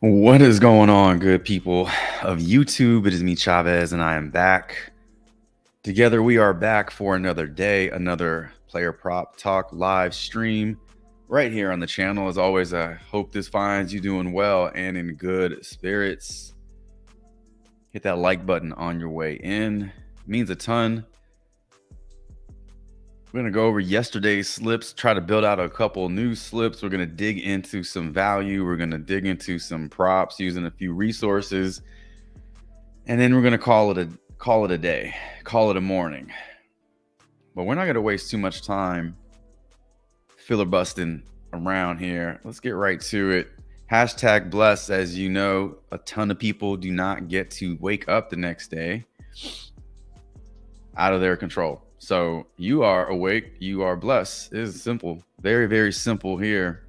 What is going on, good people of YouTube? It is me, Chavez, and I am back. Together, we are back for another day, another player prop talk live stream right here on the channel. As always, I hope this finds you doing well and in good spirits. Hit that like button on your way in. It means a ton. We're going to go over yesterday's slips, try to build out a couple new slips. We're going to dig into some value. We're going to dig into some props using a few resources. And then we're going to call it a day, call it a morning. But we're not going to waste too much time filibustering around here. Let's get right to it. Hashtag blessed. As you know, a ton of people do not get to wake up the next day out of their control. So you are awake, you are blessed. It is simple, very, very simple here.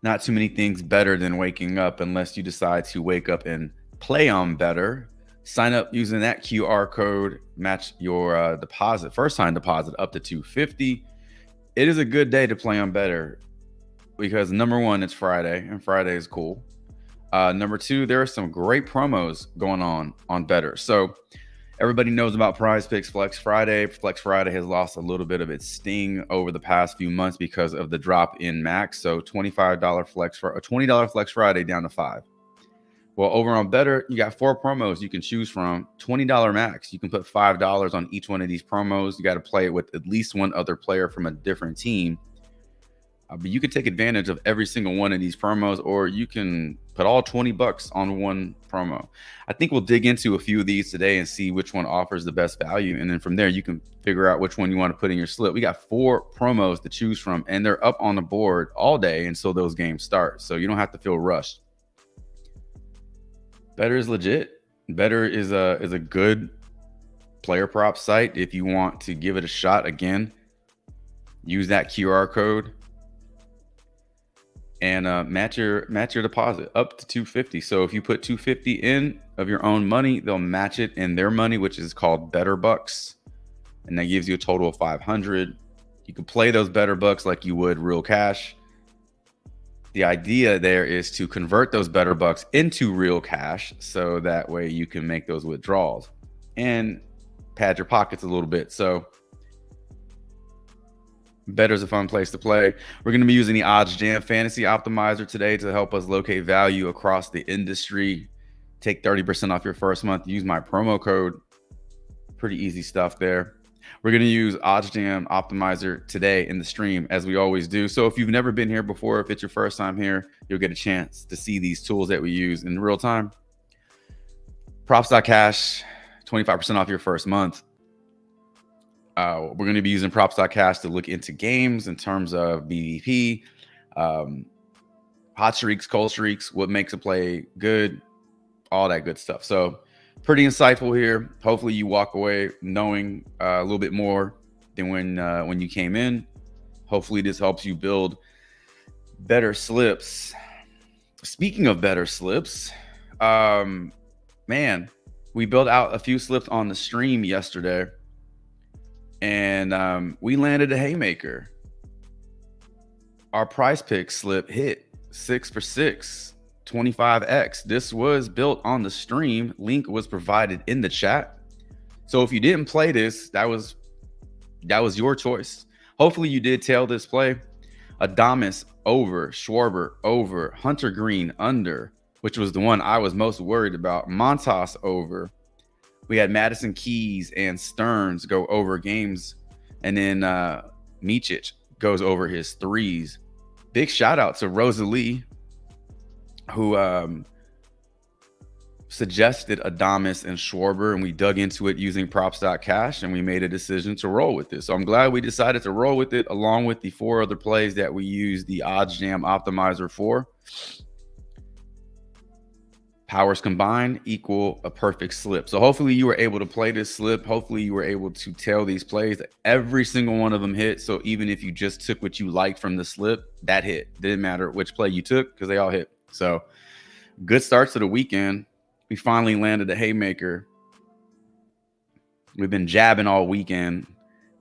Not too many things better than waking up unless you decide to wake up and play on better. Sign up using that QR code, match your deposit, first time deposit up to $250. It is a good day to play on better because number one, it's Friday and Friday is cool. Number two, there are some great promos going on better. So everybody knows about PrizePicks Flex Friday. Flex Friday has lost a little bit of its sting over the past few months because of the drop in max. So $25 flex for a $20 Flex Friday down to $5. Well, over on Better, you got 4 promos you can choose from. $20 max. You can put $5 on each one of these promos. You got to play it with at least one other player from a different team. But you can take advantage of every single one of these promos, or you can put all 20 bucks on one promo. I think we'll dig into a few of these today and see which one offers the best value. And then from there, you can figure out which one you want to put in your slip. We got 4 promos to choose from, and they're up on the board all day until those games start. So you don't have to feel rushed. Better is legit. Better is a good player prop site. If you want to give it a shot again, use that QR code and match your deposit up to $250. So if you put $250 in of your own money, they'll match it in their money, which is called Better Bucks, and that gives you a total of $500. You can play those Better Bucks like you would real cash. The idea there is to convert those Better Bucks into real cash, so that way you can make those withdrawals and pad your pockets a little bit. So Better is a fun place to play. We're going to be using the OddsJam Fantasy Optimizer today to help us locate value across the industry. Take 30% off your first month. Use my promo code. Pretty easy stuff there. We're going to use OddsJam Optimizer today in the stream, as we always do. So if you've never been here before, if it's your first time here, you'll get a chance to see these tools that we use in real time. Props.cash, 25% off your first month. We're going to be using props.cash to look into games in terms of BVP, hot streaks, cold streaks, what makes a play good, all that good stuff. So pretty insightful here. Hopefully you walk away knowing a little bit more than when you came in. Hopefully this helps you build better slips. Speaking of better slips, man, we built out a few slips on the stream yesterday. And we landed a haymaker. Our PrizePicks slip hit 6 for 6, 25x. This was built on the stream. Link was provided in the chat. So if you didn't play this, that was your choice. Hopefully you did tail this play. Adamas over, Schwarber over, Hunter Green under, which was the one I was most worried about. Montas over. We had Madison Keys and Stearns go over games, and then Micic goes over his threes. Big shout out to Rosalie, who suggested Adamas and Schwarber, and we dug into it using props.cash, and we made a decision to roll with this. So I'm glad we decided to roll with it, along with the 4 other plays that we used the OddsJam Optimizer for. Powers combined equal a perfect slip. So hopefully you were able to play this slip. Hopefully you were able to tell these plays. Every single one of them hit. So even if you just took what you liked from the slip, that hit. Didn't matter which play you took because they all hit. So good starts to the weekend. We finally landed a haymaker. We've been jabbing all weekend.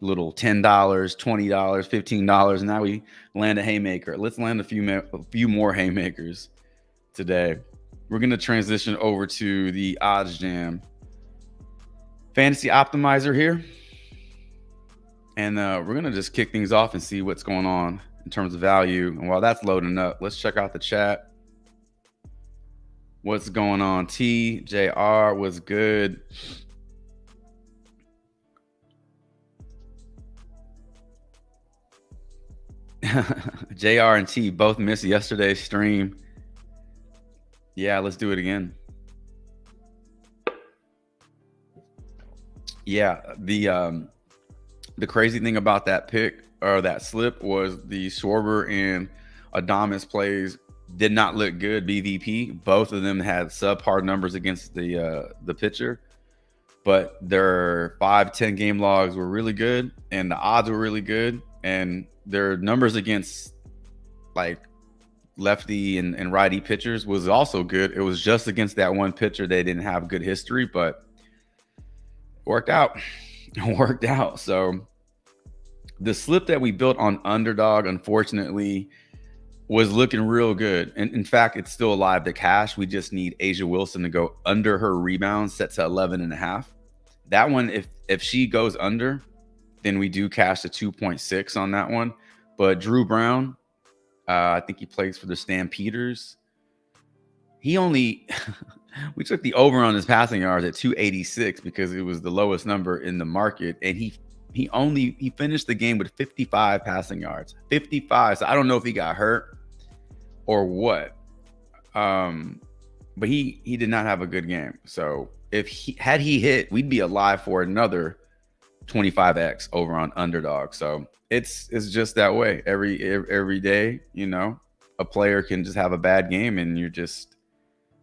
Little $10, $20, $15. Now we land a haymaker. Let's land a few more haymakers. today. We're going to transition over to the odds jam fantasy optimizer here. And we're going to just kick things off and see what's going on in terms of value. And while that's loading up, let's check out the chat. What's going on? JR was good. JR and T both missed yesterday's stream. Yeah, let's do it again. Yeah, the crazy thing about that pick or that slip was the Schwarber and Adames plays did not look good. BVP, both of them had subpar numbers against the pitcher, but their 5-10 game logs were really good and the odds were really good, and their numbers against like lefty and righty pitchers was also good. It was just against that one pitcher they didn't have good history, but worked out. Worked out. So the slip that we built on underdog, unfortunately, was looking real good. And in fact, it's still alive to cash. We just need Asia Wilson to go under her rebound, set to 11.5. That one, if she goes under, then we do cash the 2.6 on that one. But Drew Brown, I think he plays for the Stampeders. He only we took the over on his passing yards at 286 because it was the lowest number in the market, and he finished the game with 55 passing yards. 55. So I don't know if he got hurt or what. But he did not have a good game. So if he hit, we'd be alive for another 25x over on underdog. So it's just that way every day. You know, a player can just have a bad game and you're just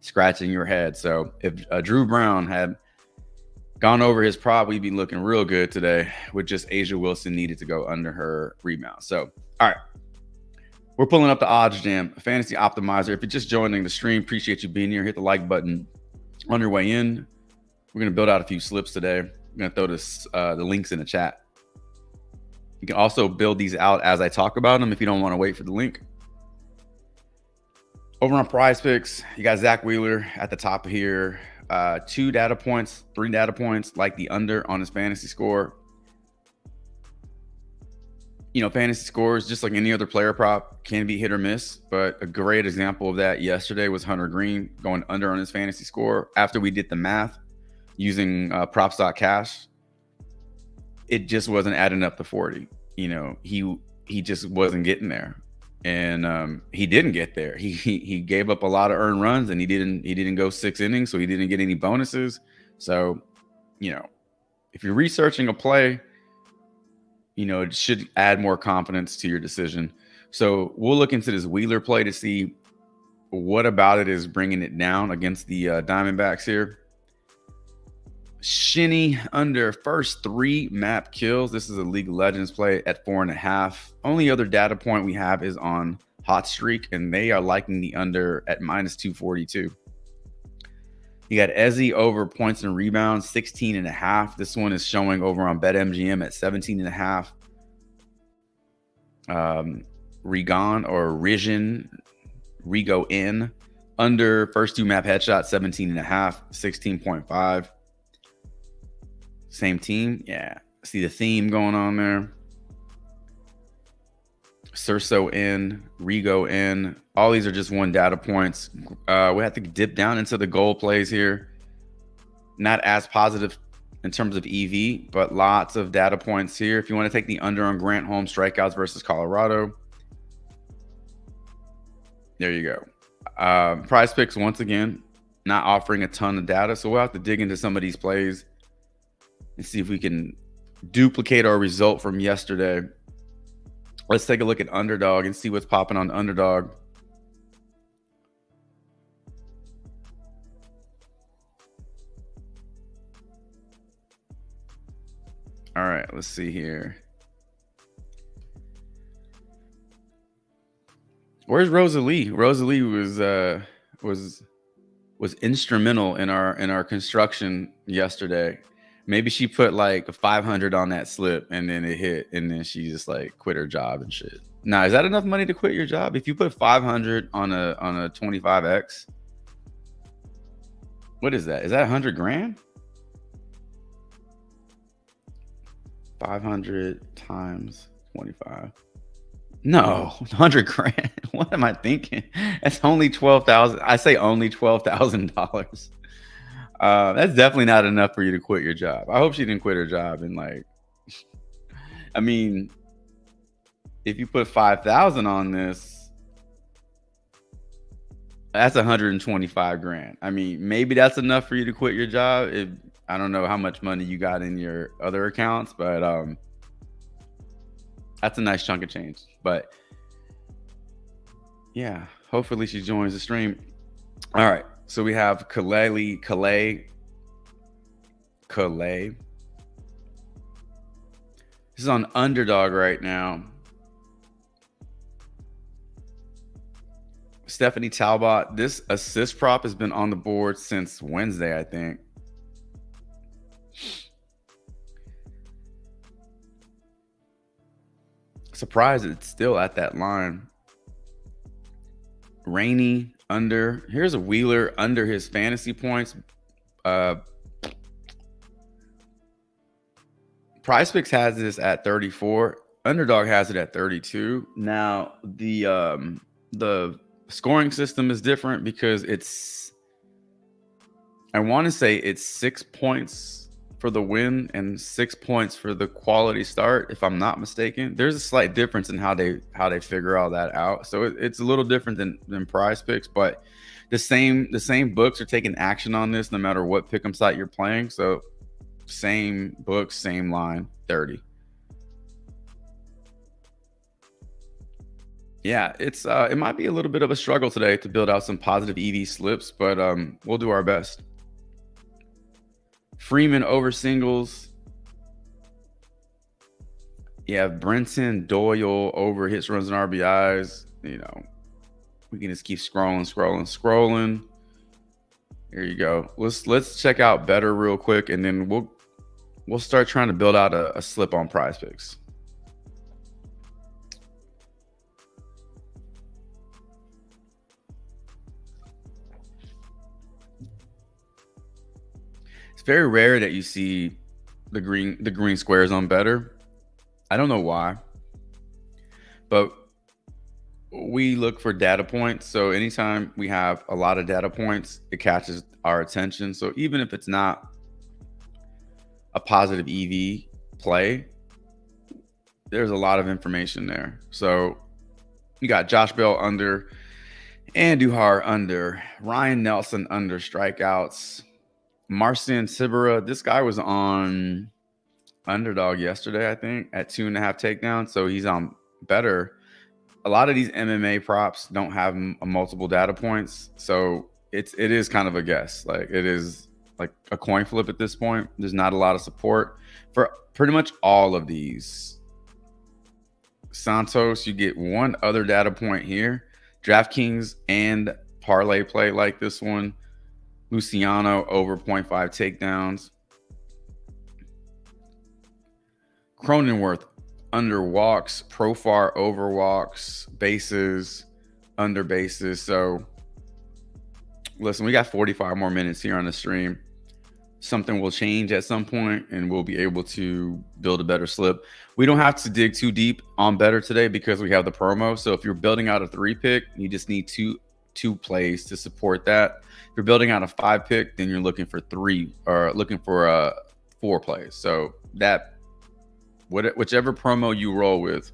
scratching your head. So if Drew Brown had gone over his prop, we'd be looking real good today with just Asia Wilson needed to go under her rebound. So, all right, we're pulling up the odds jam fantasy optimizer. If you're just joining the stream, appreciate you being here. Hit the like button on your way in. We're going to build out a few slips today. I'm going to throw the links in the chat. You can also build these out as I talk about them if you don't want to wait for the link. Over on PrizePicks, you got Zach Wheeler at the top here. 2 data points, 3 data points, like the under on his fantasy score. You know, fantasy scores, just like any other player prop, can be hit or miss. But a great example of that yesterday was Hunter Green going under on his fantasy score. After we did the math using props.cash, it just wasn't adding up to 40. You know, he just wasn't getting there. And he didn't get there. He gave up a lot of earned runs, and he didn't go 6 innings, so he didn't get any bonuses. So, you know, if you're researching a play, you know, it should add more confidence to your decision. So we'll look into this Wheeler play to see what about it is bringing it down against the Diamondbacks here. Shinny under first 3 map kills. This is a League of Legends play at 4.5. Only other data point we have is on HOTSTREAK, and they are liking the under at -242. You got Ezzy over points and rebounds, 16.5. This one is showing over on BetMGM at 17.5. Rigon or Rigo in under first 2 map headshot, 17.5, 16.5. Same team. Yeah. See the theme going on there. Cerso in, Rigo in. All these are just 1 data points. We have to dip down into the goal plays here. Not as positive in terms of EV, but lots of data points here. If you want to take the under on Grant Holmes strikeouts versus Colorado, there you go. PrizePicks, once again, not offering a ton of data. So we'll have to dig into some of these plays and see if we can duplicate our result from yesterday. Let's take a look at underdog and see what's popping on underdog. All right, let's see here. Where's Rosalie? Rosalie was instrumental in our construction yesterday. Maybe she put like 500 on that slip and then it hit, and then she just like quit her job and shit. Now, is that enough money to quit your job? If you put 500 on a 25x, what is that? Is that 100 grand? 500 times 25. No, 100 grand. What am I thinking? That's only 12,000. I say only $12,000. That's definitely not enough for you to quit your job. I hope she didn't quit her job. And like, I mean, if you put 5,000 on this, that's 125 grand. I mean, maybe that's enough for you to quit your job. I don't know how much money you got in your other accounts, but that's a nice chunk of change. But yeah, hopefully she joins the stream. All right, so we have Calais. This is on underdog right now. Stephanie Talbot, this assist prop has been on the board since Wednesday, I think. Surprised it's still at that line. Rainey under. Here's a Wheeler under his fantasy points. PrizePicks has this at 34. Underdog has it at 32. Now the scoring system is different because I want to say it's 6 points for the win and 6 points for the quality start, if I'm not mistaken. There's a slight difference in how they figure all that out. So it's a little different than PrizePicks, but the same books are taking action on this no matter what pick'em site you're playing. So same books, same line, 30. Yeah, it might be a little bit of a struggle today to build out some positive EV slips, but we'll do our best. Freeman over singles. Yeah, Brenton Doyle over hits, runs, and RBIs. You know, we can just keep scrolling. Here you go. Let's check out BETR real quick, and then we'll start trying to build out a slip on PrizePicks. Very rare that you see the green squares on BETR. I don't know why, but we look for data points. So anytime we have a lot of data points, it catches our attention. So even if it's not a positive EV play, there's a lot of information there. So you got Josh Bell under, Andujar under, Ryan Nelson under strikeouts. Marcin Sibera, this guy was on underdog yesterday, I think, at 2.5 takedowns. So he's on BETR. A lot of these MMA props don't have multiple data points. So it is kind of a guess. Like it is like a coin flip at this point. There's not a lot of support for pretty much all of these. Santos, you get one other data point here. DraftKings and parlay play like this one. Luciano over 0.5 takedowns. Cronenworth under walks, Profar over walks, bases, under bases. So listen, we got 45 more minutes here on the stream. Something will change at some point and we'll be able to build a better slip. We don't have to dig too deep on BETR today because we have the promo. So if you're building out a 3-pick, you just need two plays to support that. If you're building out a 5-pick, then you're looking for 4 plays. So that whichever promo you roll with,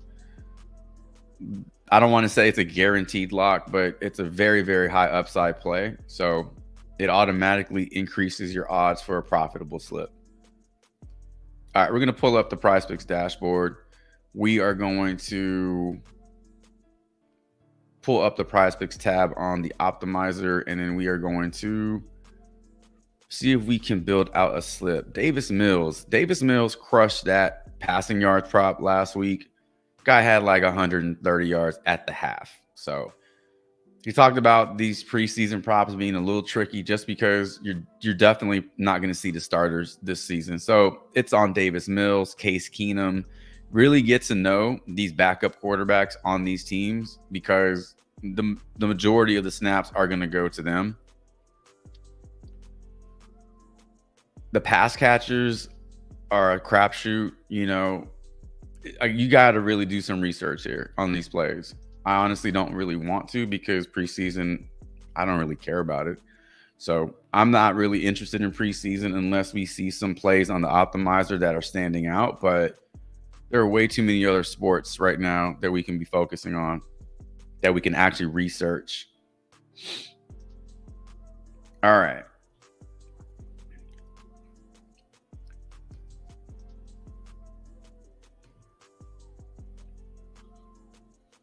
I don't want to say it's a guaranteed lock, but it's a very, very high upside play. So it automatically increases your odds for a profitable slip. All right, we're going to pull up the PrizePicks dashboard. We are going to pull up the PrizePicks tab on the optimizer, and then we are going to see if we can build out a slip. Davis Mills crushed that passing yards prop last week. Guy had like 130 yards at the half. So he talked about these preseason props being a little tricky just because you're definitely not going to see the starters this season. So it's on Davis Mills, Case Keenum, really get to know these backup quarterbacks on these teams, because the majority of the snaps are going to go to them. The pass catchers are a crapshoot. You know, you got to really do some research here on these plays. I honestly don't really want to, because preseason, I don't really care about it. So I'm not really interested in preseason unless we see some plays on the optimizer that are standing out. But there are way too many other sports right now that we can be focusing on, that we can actually research. All right.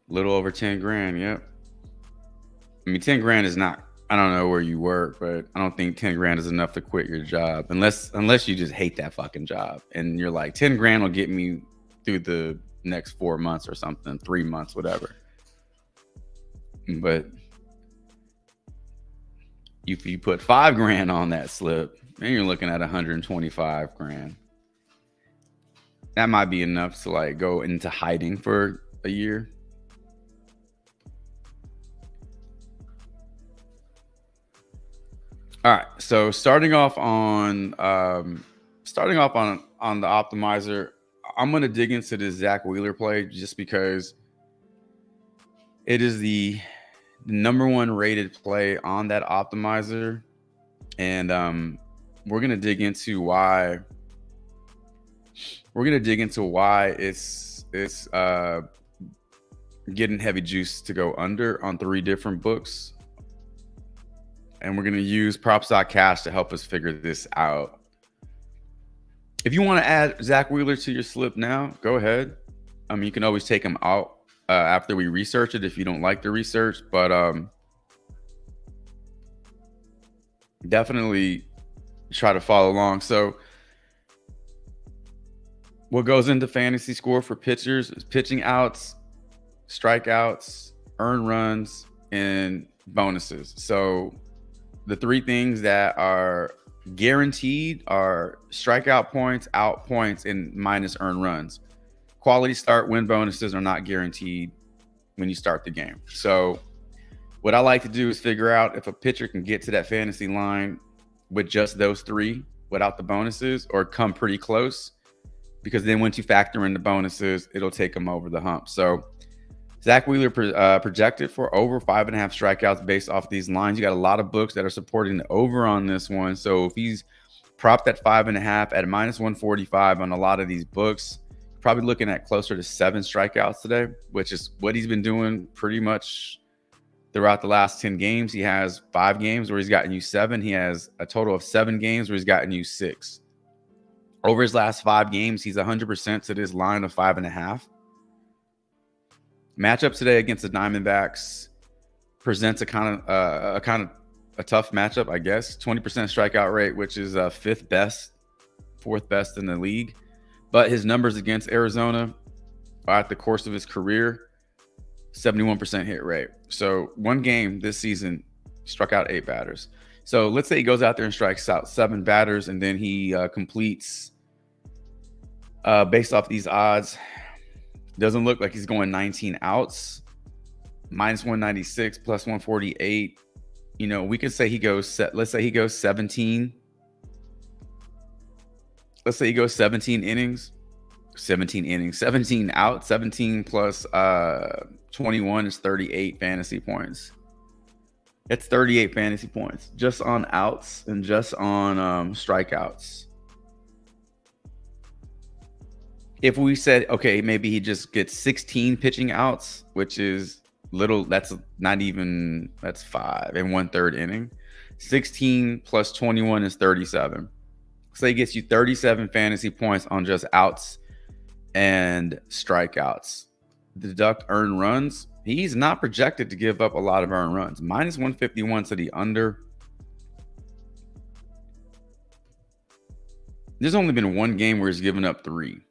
Little over 10 grand. Yep. I mean, 10 grand is not, I don't know where you work, but I don't think 10 grand is enough to quit your job, unless you just hate that fucking job and you're like, 10 grand will get me through the next 4 months or something, 3 months, whatever. But if you put 5 grand on that slip, then you're looking at 125 grand. That might be enough to like go into hiding for a year. All right, so starting off on the optimizer, I'm gonna dig into this Zach Wheeler play just because it is the number 1 rated play on that optimizer, and we're gonna dig into why. We're gonna dig into why it's getting heavy juice to go under on 3 different books. And we're going to use props.cash to help us figure this out. If you want to add Zach Wheeler to your slip now, go ahead. You can always take him out after we research it if you don't like the research. But definitely try to follow along. So what goes into fantasy score for pitchers is pitching outs, strikeouts, earned runs, and bonuses. So the 3 things that are guaranteed are strikeout points, out points, and minus earned runs. Quality start win bonuses are not guaranteed when you start the game. So what I like to do is figure out if a pitcher can get to that fantasy line with just those 3 without the bonuses, or come pretty close, because then once you factor in the bonuses, it'll take them over the hump. So Zach Wheeler projected for over 5.5 strikeouts based off these lines. You got a lot of books that are supporting the over on this one. So if he's propped at 5.5 at -145 on a lot of these books, probably looking at closer to 7 strikeouts today, which is what he's been doing pretty much throughout the last 10 games. He has 5 games where he's gotten you 7. He has a total of 7 games where he's gotten you 6. Over his last 5 games, he's 100% to this line of 5.5. Matchup today against the Diamondbacks presents a kind of a tough matchup, I guess. 20% strikeout rate, which is 5th best, 4th best in the league. But his numbers against Arizona at the course of his career, 71% hit rate. So 1 game this season, struck out 8 batters. So let's say he goes out there and strikes out 7 batters, and then he completes based off these odds. Doesn't look like he's going 19 outs. -196 plus 148. You know, we could say he goes, let's say he goes 17. Let's say he goes 17 innings. 17 outs. 17 plus 21 is 38 fantasy points. It's 38 fantasy points just on outs and just on strikeouts. If we said, okay, maybe he just gets 16 pitching outs, which is little, that's 5 1/3 inning. 16 plus 21 is 37. So he gets you 37 fantasy points on just outs and strikeouts. Deduct earned runs. He's not projected to give up a lot of earned runs. -151 to the under. There's only been 1 game where he's given up 3.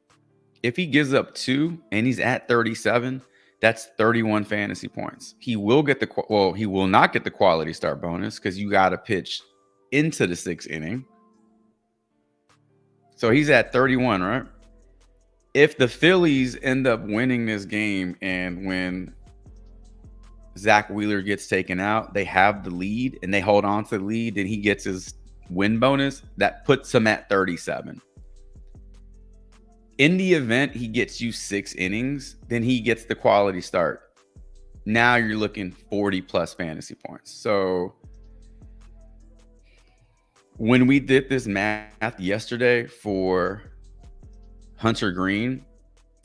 If he gives up 2 and he's at 37, that's 31 fantasy points. He will get he will not get the quality start bonus because you got to pitch into the 6th inning. So he's at 31, right? If the Phillies end up winning this game, and when Zach Wheeler gets taken out, they have the lead and they hold on to the lead, and he gets his win bonus, that puts him at 37. In the event he gets you 6 innings, then he gets the quality start. Now you're looking 40 plus fantasy points. So when we did this math yesterday for Hunter Green,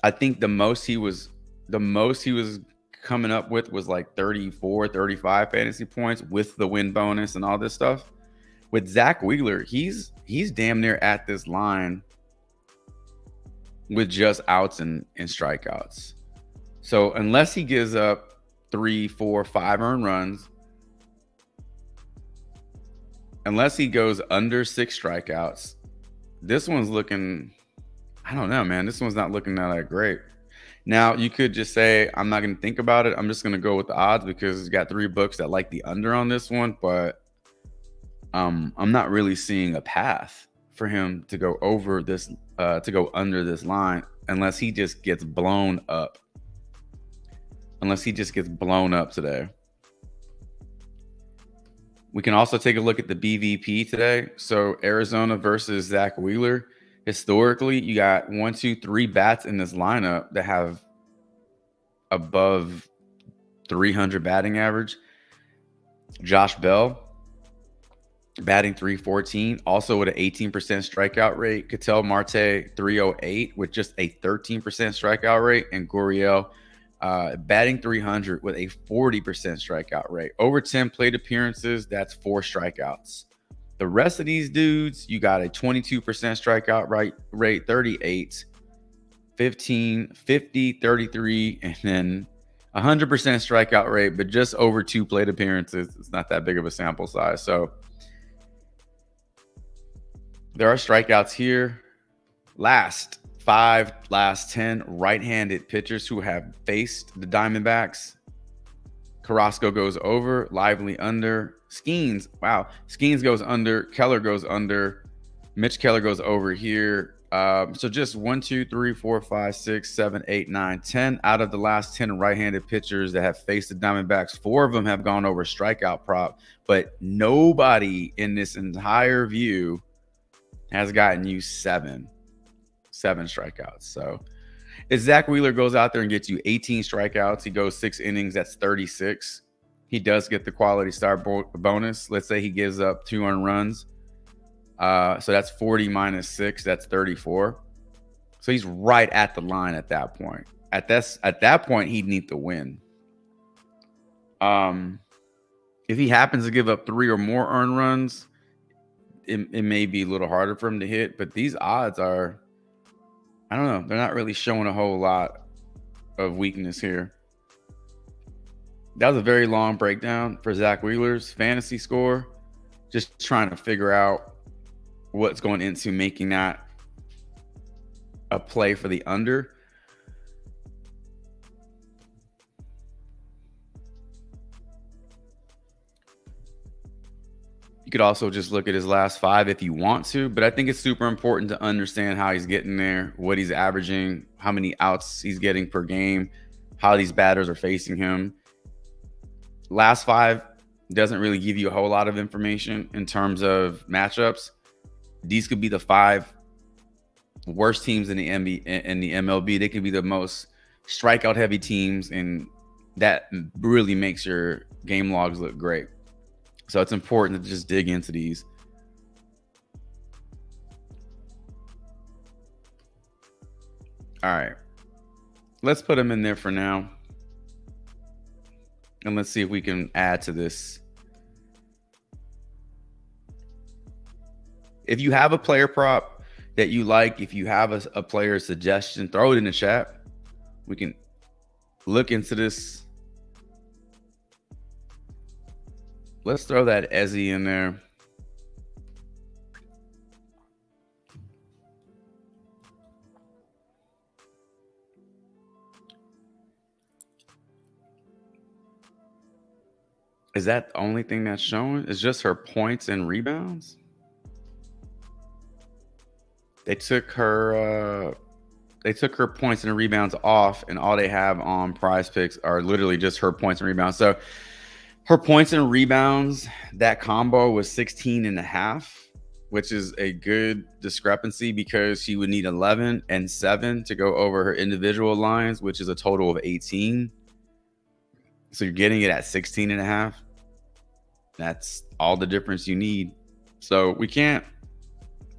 I think the most he was coming up with was like 34, 35 fantasy points with the win bonus and all this stuff. With Zach Wheeler, he's damn near at this line with just outs and strikeouts. So unless he gives up 3, 4, 5 earned runs, unless he goes under 6 strikeouts, this one's looking, I don't know, man. This one's not looking that great. Now, you could just say, I'm not going to think about it. I'm just going to go with the odds because it's got 3 books that like the under on this one. But I'm not really seeing a path for him to go over this, to go under this line, unless he just gets blown up. Unless he just gets blown up today. We can also take a look at the BVP today. So Arizona versus Zach Wheeler. Historically, you got 1, 2, 3 bats in this lineup that have above 300 batting average. Josh Bell, batting .314, also with an 18% strikeout rate. Ketel Marte, 308 with just a 13% strikeout rate. And Gurriel, batting .300 with a 40% strikeout rate. Over 10 plate appearances, that's 4 strikeouts. The rest of these dudes, you got a 22% strikeout rate, 38, 15, 50, 33, and then 100% strikeout rate, but just over 2 plate appearances. It's not that big of a sample size. So there are strikeouts here. Last 10 right-handed pitchers who have faced the Diamondbacks. Carrasco goes over, Lively under. Skeens, wow. Skeens goes under, Keller goes under, Mitch Keller goes over here. So just 1, 2, 3, 4, 5, 6, 7, 8, 9, 10 out of the last 10 right-handed pitchers that have faced the Diamondbacks, 4 of them have gone over strikeout prop, but nobody in this entire view has gotten you 7 strikeouts. So if Zach Wheeler goes out there and gets you 18 strikeouts, he goes 6 innings, that's 36. He does get the quality start bonus. Let's say he gives up 2 earned runs. So that's 40 minus 6, that's 34. So he's right at the line at that point. At that point, he'd need to win. If he happens to give up 3 or more earned runs, it may be a little harder for him to hit. But these odds are, I don't know, they're not really showing a whole lot of weakness here. That was a very long breakdown for Zach Wheeler's fantasy score. Just trying to figure out what's going into making that a play for the under. You could also just look at his last 5 if you want to, but I think it's super important to understand how he's getting there, what he's averaging, how many outs he's getting per game, how these batters are facing him. Last 5 doesn't really give you a whole lot of information in terms of matchups. These could be the 5 worst teams in the MLB. They could be the most strikeout heavy teams, and that really makes your game logs look great. So it's important to just dig into these. All right, let's put them in there for now. And let's see if we can add to this. If you have a player prop that you like, if you have a player suggestion, throw it in the chat. We can look into this. Let's throw that Ezzy in there. Is that the only thing that's showing? It's just her points and rebounds? They took her they took her points and rebounds off, and all they have on PrizePicks are literally just her points and rebounds. So her points and rebounds, that combo was 16.5, which is a good discrepancy because she would need 11 and 7 to go over her individual lines, which is a total of 18. So you're getting it at 16.5. That's all the difference you need. So we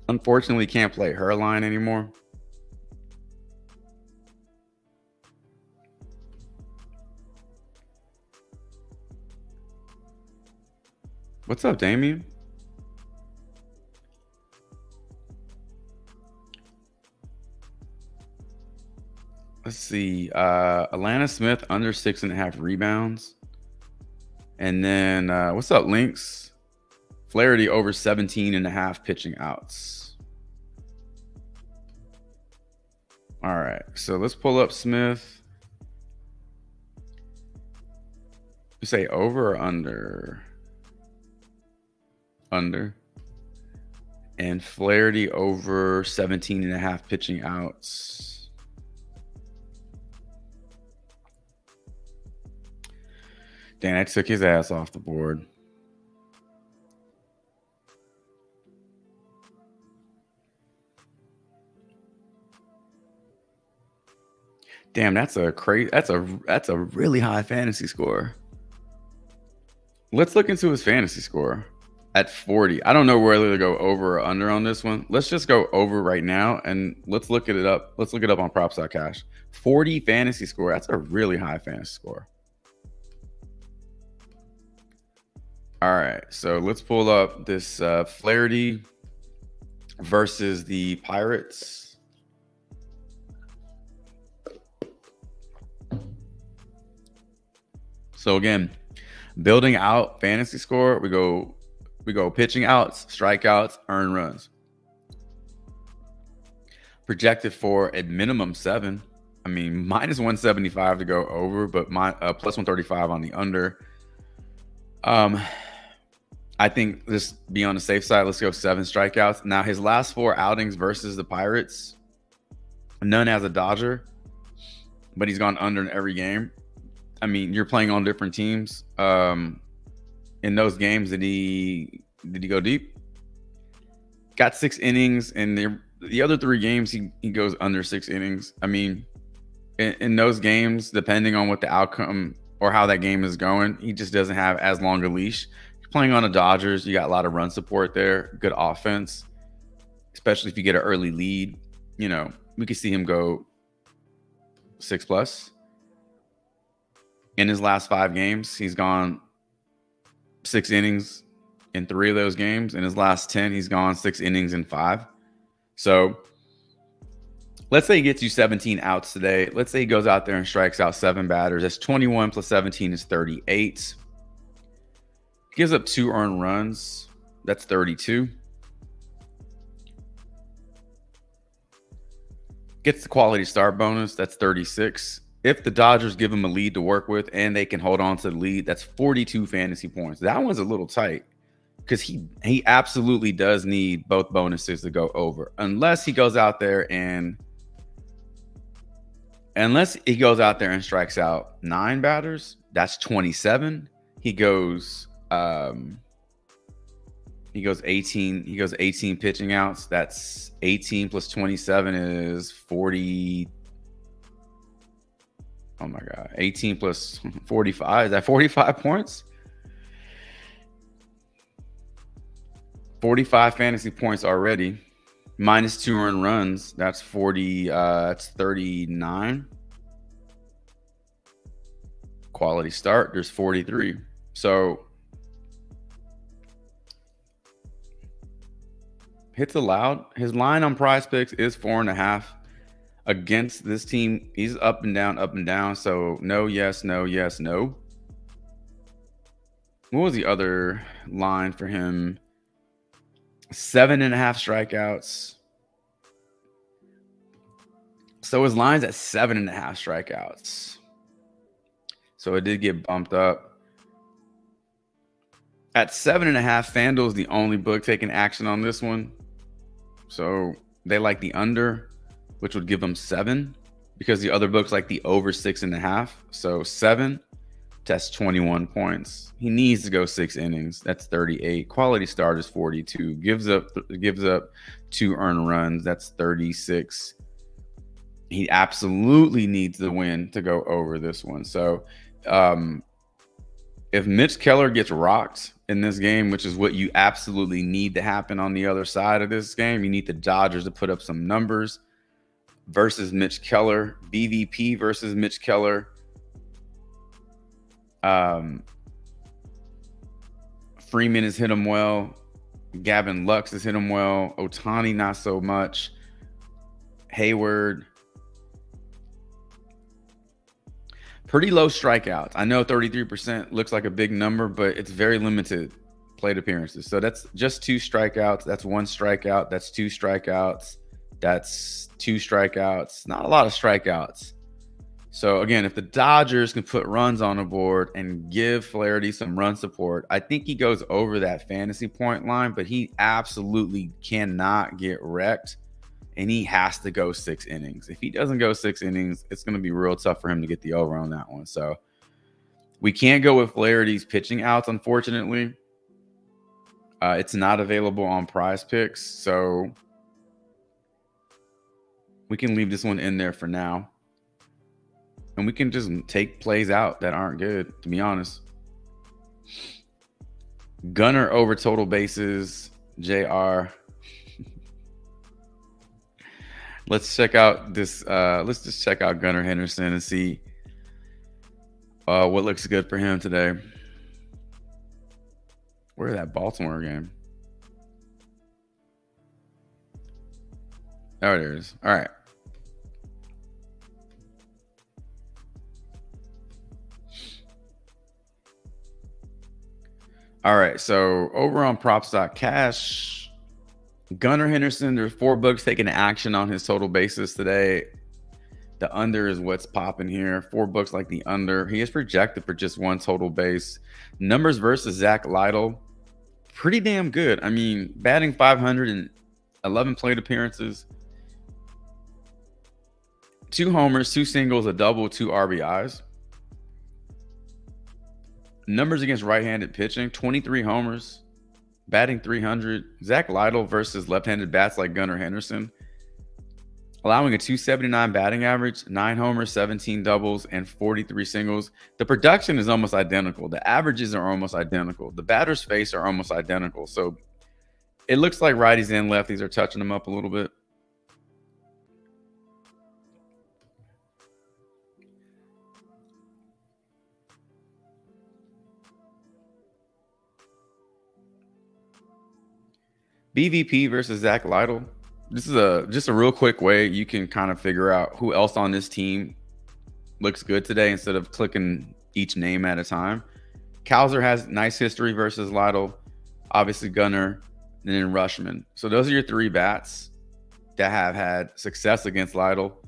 unfortunately can't play her line anymore. What's up, Damien? Let's see. Alana Smith under 6.5 rebounds. And then what's up, Lynx? Flaherty over 17.5 pitching outs. All right. So let's pull up Smith. You say over or under? Under. And Flaherty over 17.5 pitching outs. Dang, I took his ass off the board. Damn, that's a really high fantasy score. Let's look into his fantasy score at 40. I don't know whether to go over or under on this one. Let's just go over right now and let's look it up. Let's look it up on props.cash. 40 fantasy score. That's a really high fantasy score. All right, so let's pull up this Flaherty versus the Pirates. So again, building out fantasy score, we go pitching outs, strikeouts, earned runs. Projected for at minimum 7. I mean, minus 175 to go over, but plus 135 on the under. I think just be on the safe side. Let's go 7 strikeouts. Now, his last 4 outings versus the Pirates, none as a Dodger, but he's gone under in every game. I mean, you're playing on different teams. In those games, did he go deep? Got 6 innings, and the other 3 games he goes under 6 innings. I mean, in those games, depending on what the outcome or how that game is going, he just doesn't have as long a leash. You're playing on the Dodgers, you got a lot of run support there, good offense, especially if you get an early lead. You know, we could see him go 6+. In his last 5 games, he's gone 6 innings in 3 of those games. In his last 10, he's gone 6 innings in 5. So let's say he gets you 17 outs today. Let's say he goes out there and strikes out 7 batters. That's 21 plus 17 is 38. Gives up 2 earned runs. That's 32. Gets the quality start bonus. That's 36. If the Dodgers give him a lead to work with and they can hold on to the lead, that's 42 fantasy points. That one's a little tight because he absolutely does need both bonuses to go over. Unless he goes out there and strikes out 9 batters, that's 27. He goes 18. He goes 18 pitching outs. That's 18 plus 27 is 40. Oh my God. 18 plus 45. Is that 45 points? 45 fantasy points already. Minus 2 earned runs. That's 40. That's 39. Quality start. There's 43. So hits allowed. His line on PrizePicks is 4.5. Against this team, he's up and down, up and down. So no, yes, no, yes, no. What was the other line for him? 7.5 strikeouts. So his line's at 7.5 strikeouts. So it did get bumped up. At 7.5, FanDuel's the only book taking action on this one. So they like the under. which would give him 7 because the other book's like the over 6.5. So 7, that's 21 points. He needs to go 6 innings. That's 38. Quality start is 42. Gives up 2 earned runs. That's 36. He absolutely needs the win to go over this one. So if Mitch Keller gets rocked in this game, which is what you absolutely need to happen on the other side of this game, you need the Dodgers to put up some numbers versus Mitch Keller. BVP versus Mitch Keller. Freeman has hit him well. Gavin Lux has hit him well. Ohtani not so much. Hayward. Pretty low strikeouts. I know 33% looks like a big number, but it's very limited plate appearances. So that's just 2 strikeouts. That's 1 strikeout. That's 2 strikeouts. That's 2 strikeouts. Not a lot of strikeouts. So again, if the Dodgers can put runs on the board and give Flaherty some run support, I think he goes over that fantasy point line, but he absolutely cannot get wrecked. And he has to go 6 innings. If he doesn't go 6 innings, it's going to be real tough for him to get the over on that one. So we can't go with Flaherty's pitching outs, unfortunately. It's not available on PrizePicks, so we can leave this one in there for now. And we can just take plays out that aren't good, to be honest. Gunnar over total bases, JR. Let's check out this. Let's just check out Gunnar Henderson and see what looks good for him today. Where's that Baltimore game? Oh, there it is. All right. All right. So over on props.cash, Gunnar Henderson, there's 4 books taking action on his total bases today. The under is what's popping here. 4 books like the under. He is projected for just 1 total base. Numbers versus Zach Lytle, pretty damn good. I mean, batting 511 plate appearances, 2 homers, 2 singles, a double, 2 RBIs. Numbers against right-handed pitching, 23 homers, batting 300. Zach Lytle versus left-handed bats like Gunnar Henderson, allowing a 279 batting average, 9 homers, 17 doubles, and 43 singles. The production is almost identical. The averages are almost identical. The batter's face are almost identical. So it looks like righties and lefties are touching them up a little bit. BVP versus Zach Lytle. This is just a real quick way you can kind of figure out who else on this team looks good today instead of clicking each name at a time. Cowser has nice history versus Lytle, obviously Gunnar, and then Rushman. So those are your 3 bats that have had success against Lytle.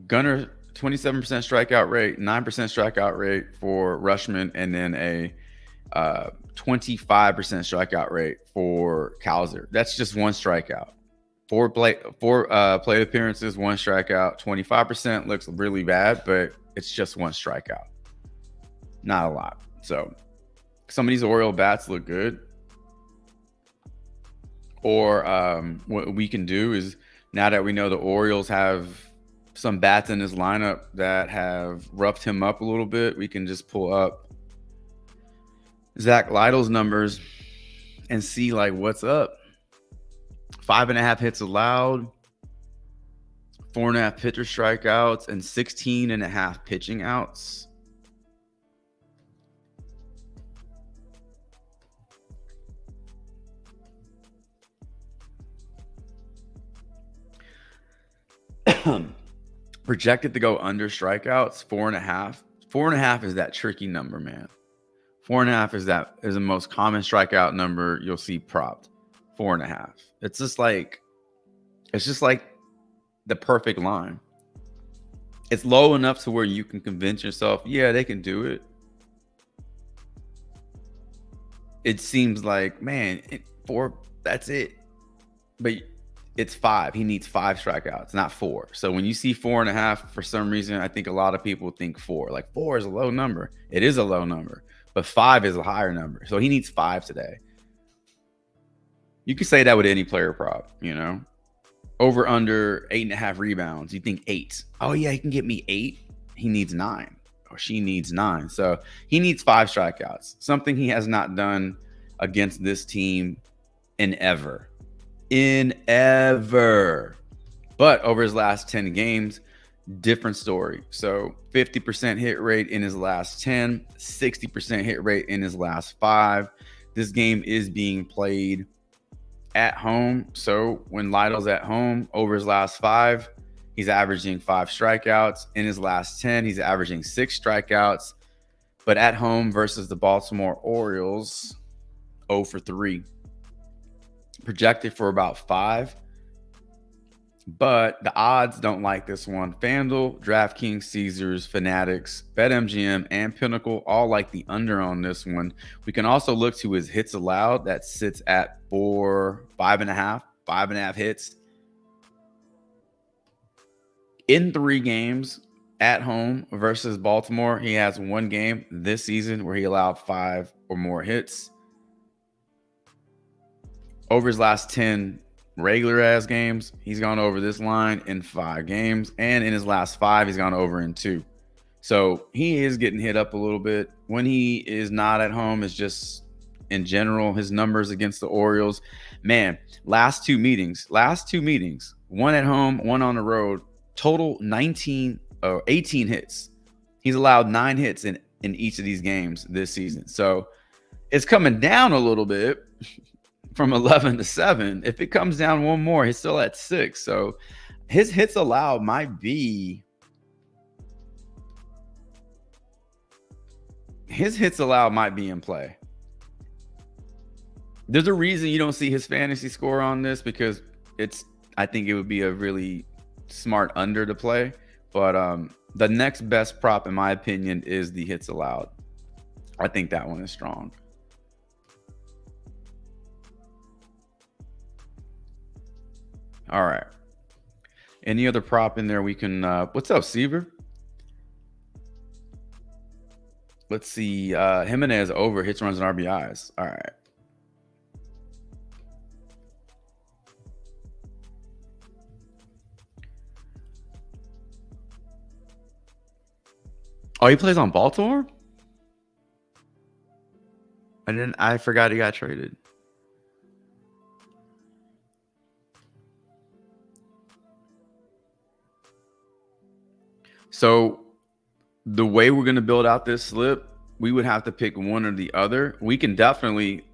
Gunnar, 27% strikeout rate, 9% strikeout rate for Rushman, and then a 25% strikeout rate for Cowser. That's just 1 strikeout. 4 plate appearances, 1 strikeout. 25% looks really bad, but it's just 1 strikeout. Not a lot. So some of these Oriole bats look good. Or what we can do is, now that we know the Orioles have some bats in his lineup that have roughed him up a little bit, we can just pull up Zach Lytle's numbers and see like what's up. 5.5 hits allowed, 4.5 pitcher strikeouts, and 16.5 pitching outs. Projected to go under strikeouts, 4.5. 4.5 is that tricky number, man. 4.5 is the most common strikeout number you'll see propped. 4.5. It's just like the perfect line. It's low enough to where you can convince yourself, yeah, they can do it. it seems like, man, 4, that's it. But it's 5. He needs 5 strikeouts, not 4. So when you see 4.5, for some reason, I think a lot of people think 4. Like 4 is a low number. It is a low number, but 5 is a higher number. So he needs 5 today. You could say that with any player prop, you know. Over under 8.5 rebounds. You think 8. Oh yeah, he can get me 8. He needs 9, or she needs 9. So he needs 5 strikeouts. Something he has not done against this team in ever. But over his last 10 games, different story. So 50% hit rate in his last 10, 60% hit rate in his last 5. This game is being played at home. So when Lytle's at home, over his last 5, he's averaging 5 strikeouts. In his last 10, he's averaging 6 strikeouts. But at home versus the Baltimore Orioles, 0 for 3. Projected for about 5. But the odds don't like this one. FanDuel, DraftKings, Caesars, Fanatics, BetMGM, and Pinnacle all like the under on this one. We can also look to his hits allowed. That sits at 5.5 hits. In 3 games at home versus Baltimore, he has 1 game this season where he allowed 5 or more hits. Over his last 10 regular ass games, he's gone over this line in 5 games, and in his last 5, he's gone over in 2. So he is getting hit up a little bit. When he is not at home, it's just in general his numbers against the Orioles. Man, last two meetings, 1 at home, 1 on the road, total 18 hits. He's allowed 9 hits in each of these games this season. So it's coming down a little bit. From 11 to 7. If it comes down 1 more, he's still at 6. So his hits allowed might be in play. There's a reason you don't see his fantasy score on this, because I think it would be a really smart under to play. But the next best prop, in my opinion, is the hits allowed. I think that one is strong. All right. Any other prop in there we can what's up, Seaver? Let's see. Jimenez over hits, runs, and RBIs. All right. Oh, he plays on Baltimore? I forgot he got traded. So the way we're going to build out this slip, we would have to pick one or the other. We can definitely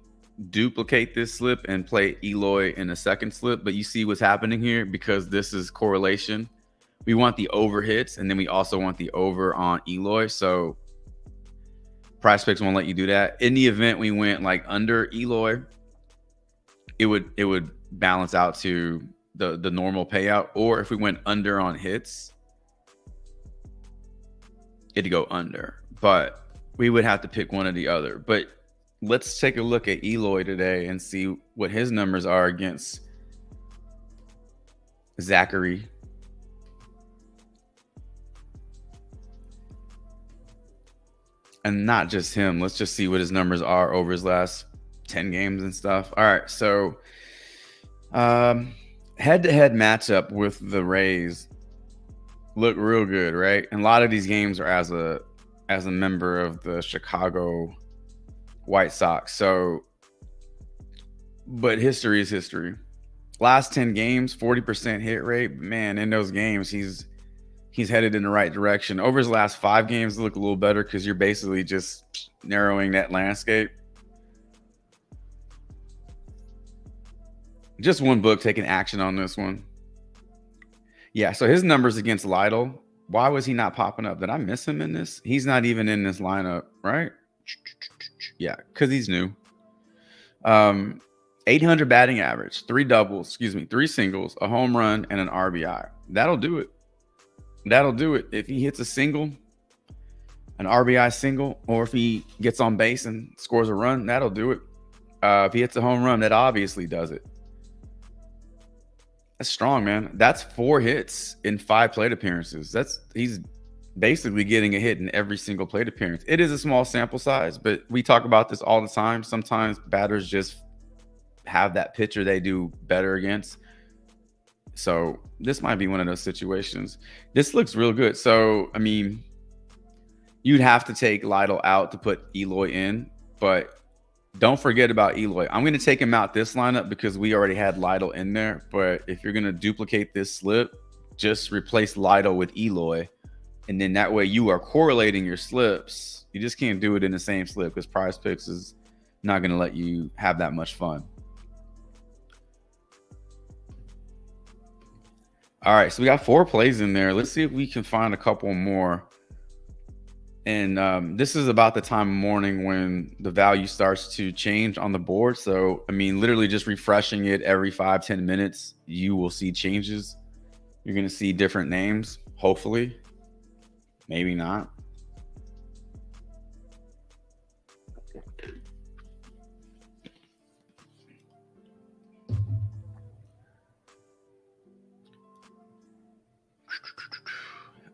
duplicate this slip and play Eloy in a second slip, but you see what's happening here, because this is correlation. We want the over hits, and then we also want the over on Eloy. So PrizePicks won't let you do that. In the event we went like under Eloy, it would balance out to the normal payout. Or if we went under on hits, it'd go under. But we would have to pick one or the other. But let's take a look at Eloy today and see what his numbers are against Zachary. And not just him. Let's just see what his numbers are over his last 10 games and stuff. All right, so head-to-head matchup with the Rays look real good, right? And a lot of these games are as a member of the Chicago White Sox. So, but history is history. Last 10 games, 40% hit rate. Man, in those games, he's headed in the right direction. Over his last 5 games, look a little better, because you're basically just narrowing that landscape. Just one book taking action on this one. Yeah, so his numbers against Lytle, why was he not popping up? Did I miss him in this? He's not even in this lineup, right? Yeah, because he's new. 800 batting average, 3 doubles, 3 singles, a home run, and an RBI. That'll do it. That'll do it. If he hits a single, an RBI single, or if he gets on base and scores a run, that'll do it. If he hits a home run, that obviously does it. That's strong, man. That's 4 hits in 5 plate appearances. He's basically getting a hit in every single plate appearance. It is a small sample size, but we talk about this all the time. Sometimes batters just have that pitcher they do better against. So this might be one of those situations. This looks real good. So, I mean, you'd have to take Lytle out to put Eloy in, but don't forget about Eloy. I'm going to take him out this lineup because we already had Lytle in there. But if you're going to duplicate this slip, just replace Lytle with Eloy. And then that way you are correlating your slips. You just can't do it in the same slip because PrizePicks is not going to let you have that much fun. All right, so we got 4 plays in there. Let's see if we can find a couple more. And this is about the time of morning when the value starts to change on the board. So, I mean, literally just refreshing it every 5-10 minutes, you will see changes. You're going to see different names, hopefully. Maybe not.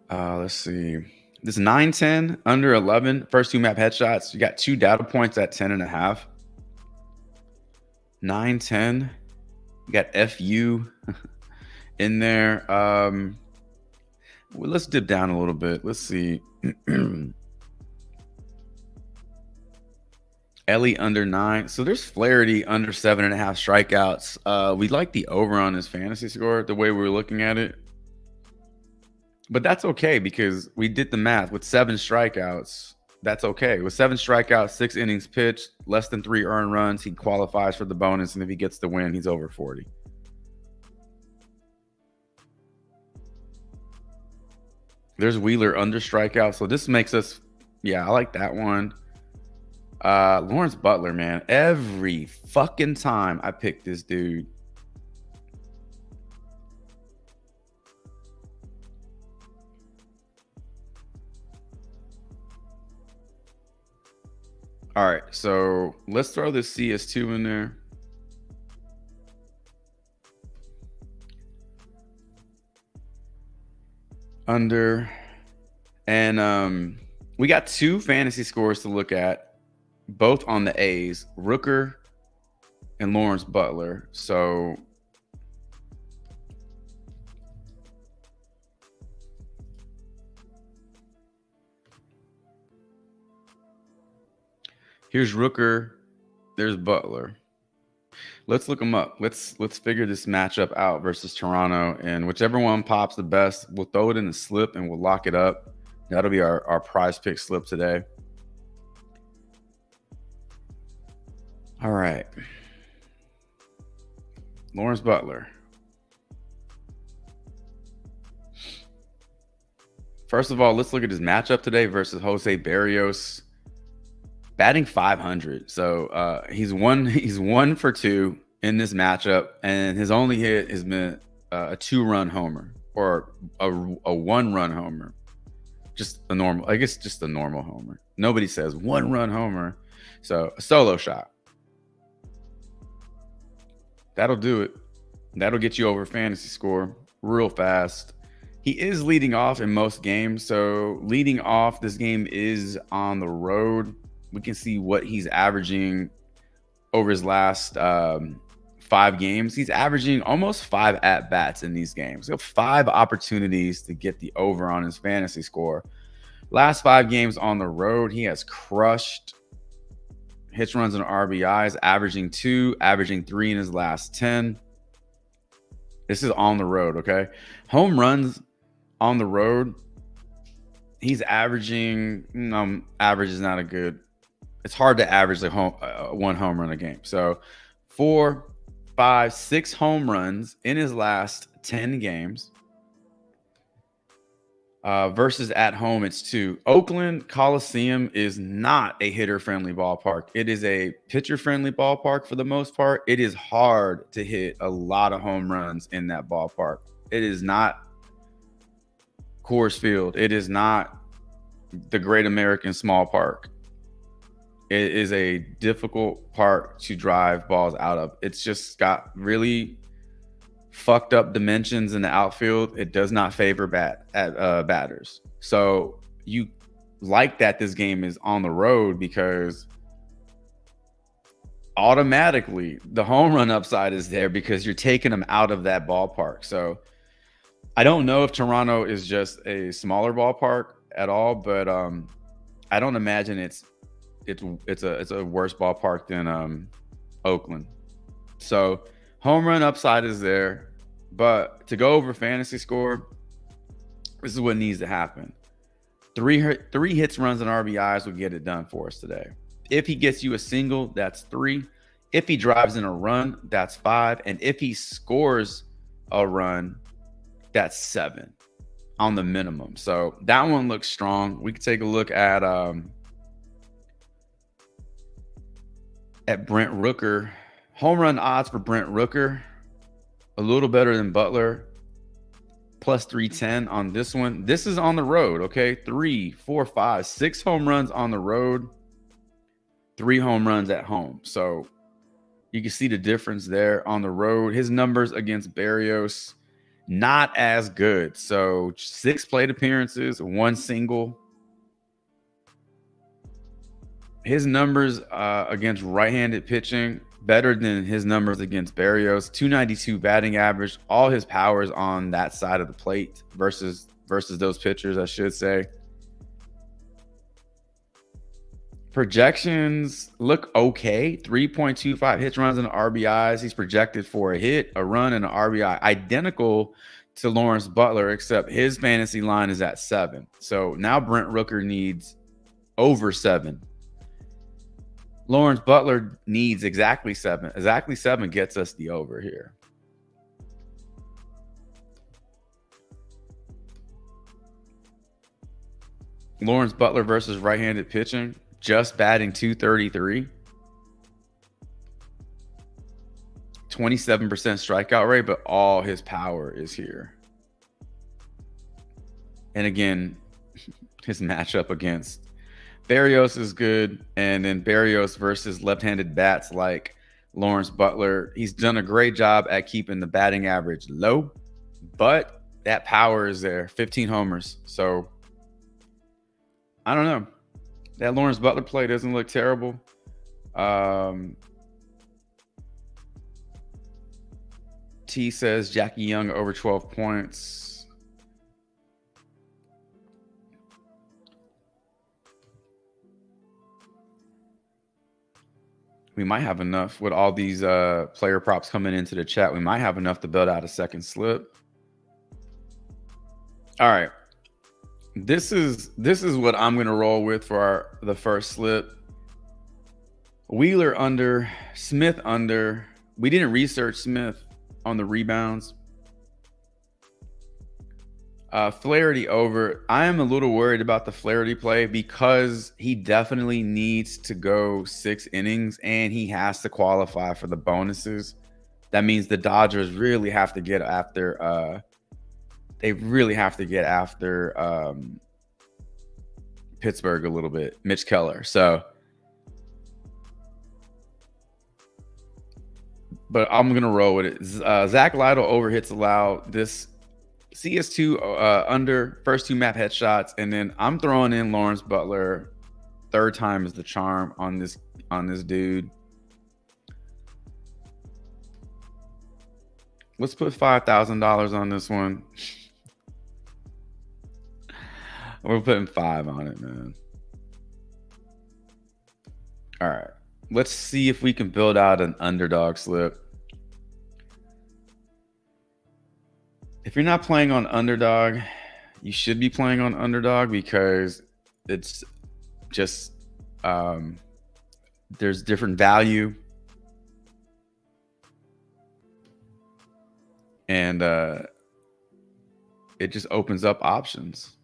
Let's see. This 9-10 under 11 first 2 map headshots. You got 2 data points at 10.5. 9-10. You got FU in there. Well, let's dip down a little bit. Let's see. Ellie under 9. So there's Flaherty under 7.5 strikeouts. We like the over on his fantasy score, the way we're looking at it. But that's okay because we did the math with 7 strikeouts. That's okay. With 7 strikeouts, 6 innings pitched, less than 3 earned runs, he qualifies for the bonus. And if he gets the win, he's over 40. There's Wheeler under strikeout. So this makes us, yeah, I like that one. Lawrence Butler, man. Every fucking time I pick this dude. All right, so let's throw this CS2 in there. Under. And we got 2 fantasy scores to look at, both on the A's, Rooker and Lawrence Butler. So here's Rooker, there's Butler. Let's look them up. Let's figure this matchup out versus Toronto, and whichever one pops the best, we'll throw it in the slip and we'll lock it up. That'll be our prize pick slip today. All right. Lawrence Butler. First of all, let's look at his matchup today versus Jose Barrios. Batting 500. So he's 1 for 2 in this matchup, and his only hit has been a 2-run homer or a 1-run homer. Just a normal, I guess just a normal homer. Nobody says 1-run homer. So a solo shot. That'll do it. That'll get you over fantasy score real fast. He is leading off in most games. So leading off, this game is on the road. We can see what he's averaging over his last 5 games. He's averaging almost 5 at-bats in these games. So 5 opportunities to get the over on his fantasy score. Last 5 games on the road, he has crushed hits, runs, and RBIs, averaging 2, averaging 3 in his last 10. This is on the road, okay? Home runs on the road, he's averaging, average is not a good, it's hard to average like 1 home run a game. So 4, 5, 6 home runs in his last 10 games. Versus at home, it's 2. Oakland Coliseum is not a hitter-friendly ballpark. It is a pitcher-friendly ballpark for the most part. It is hard to hit a lot of home runs in that ballpark. It is not Coors Field. It is not the Great American Small Park. It is a difficult park to drive balls out of. It's just got really fucked up dimensions in the outfield. It does not favor batters. So you like that this game is on the road, because automatically the home run upside is there because you're taking them out of that ballpark. So I don't know if Toronto is just a smaller ballpark at all, but I don't imagine it's a worse ballpark than Oakland. So home run upside is there, but to go over fantasy score, this is what needs to happen. Three hits, runs, and RBIs will get it done for us today. If he gets you a single, that's 3. If he drives in a run, that's 5. And if he scores a run, that's 7 on the minimum. So that one looks strong. We could take a look at Brent Rooker. Home run odds for Brent Rooker, a little better than Butler, plus 310 on this one. This is on the road, okay? 3, 4, 5, 6 home runs on the road, 3 home runs at home. So you can see the difference there on the road. His numbers against Berrios, not as good. So 6 plate appearances, 1 single. His numbers against right-handed pitching, better than his numbers against Berrios. 292 batting average. All his powers on that side of the plate versus those pitchers, I should say. Projections look okay. 3.25 hits, runs, and RBIs. He's projected for a hit, a run, and an RBI. Identical to Lawrence Butler, except his fantasy line is at 7. So now Brent Rooker needs over 7. Lawrence Butler needs exactly 7. Exactly 7 gets us the over here. Lawrence Butler versus right-handed pitching, just batting 233. 27% strikeout rate, but all his power is here. And again, his matchup against Berrios is good, and then Berrios versus left-handed bats like Lawrence Butler. He's done a great job at keeping the batting average low, but that power is there. 15 homers. So I don't know. That Lawrence Butler play doesn't look terrible. T says Jackie Young over 12 points. We might have enough with all these player props coming into the chat. We might have enough to build out a second slip. All right. This is what I'm going to roll with for the first slip. Wheeler under, Smith under. We didn't research Smith on the rebounds. Flaherty over. I am a little worried about the Flaherty play because he definitely needs to go 6 innings and he has to qualify for the bonuses. That means the Dodgers really have to get after Pittsburgh a little bit, Mitch Keller. So, but I'm gonna roll with it. Zach Lytle over hits allowed. This CS2 under, first 2 map headshots, and then I'm throwing in Lawrence Butler. 3rd time is the charm on this dude. Let's put $5,000 on this one. We're putting 5 on it, man. All right. Let's see if we can build out an underdog slip. If you're not playing on underdog, you should be playing on underdog because it's just there's different value. And it just opens up options.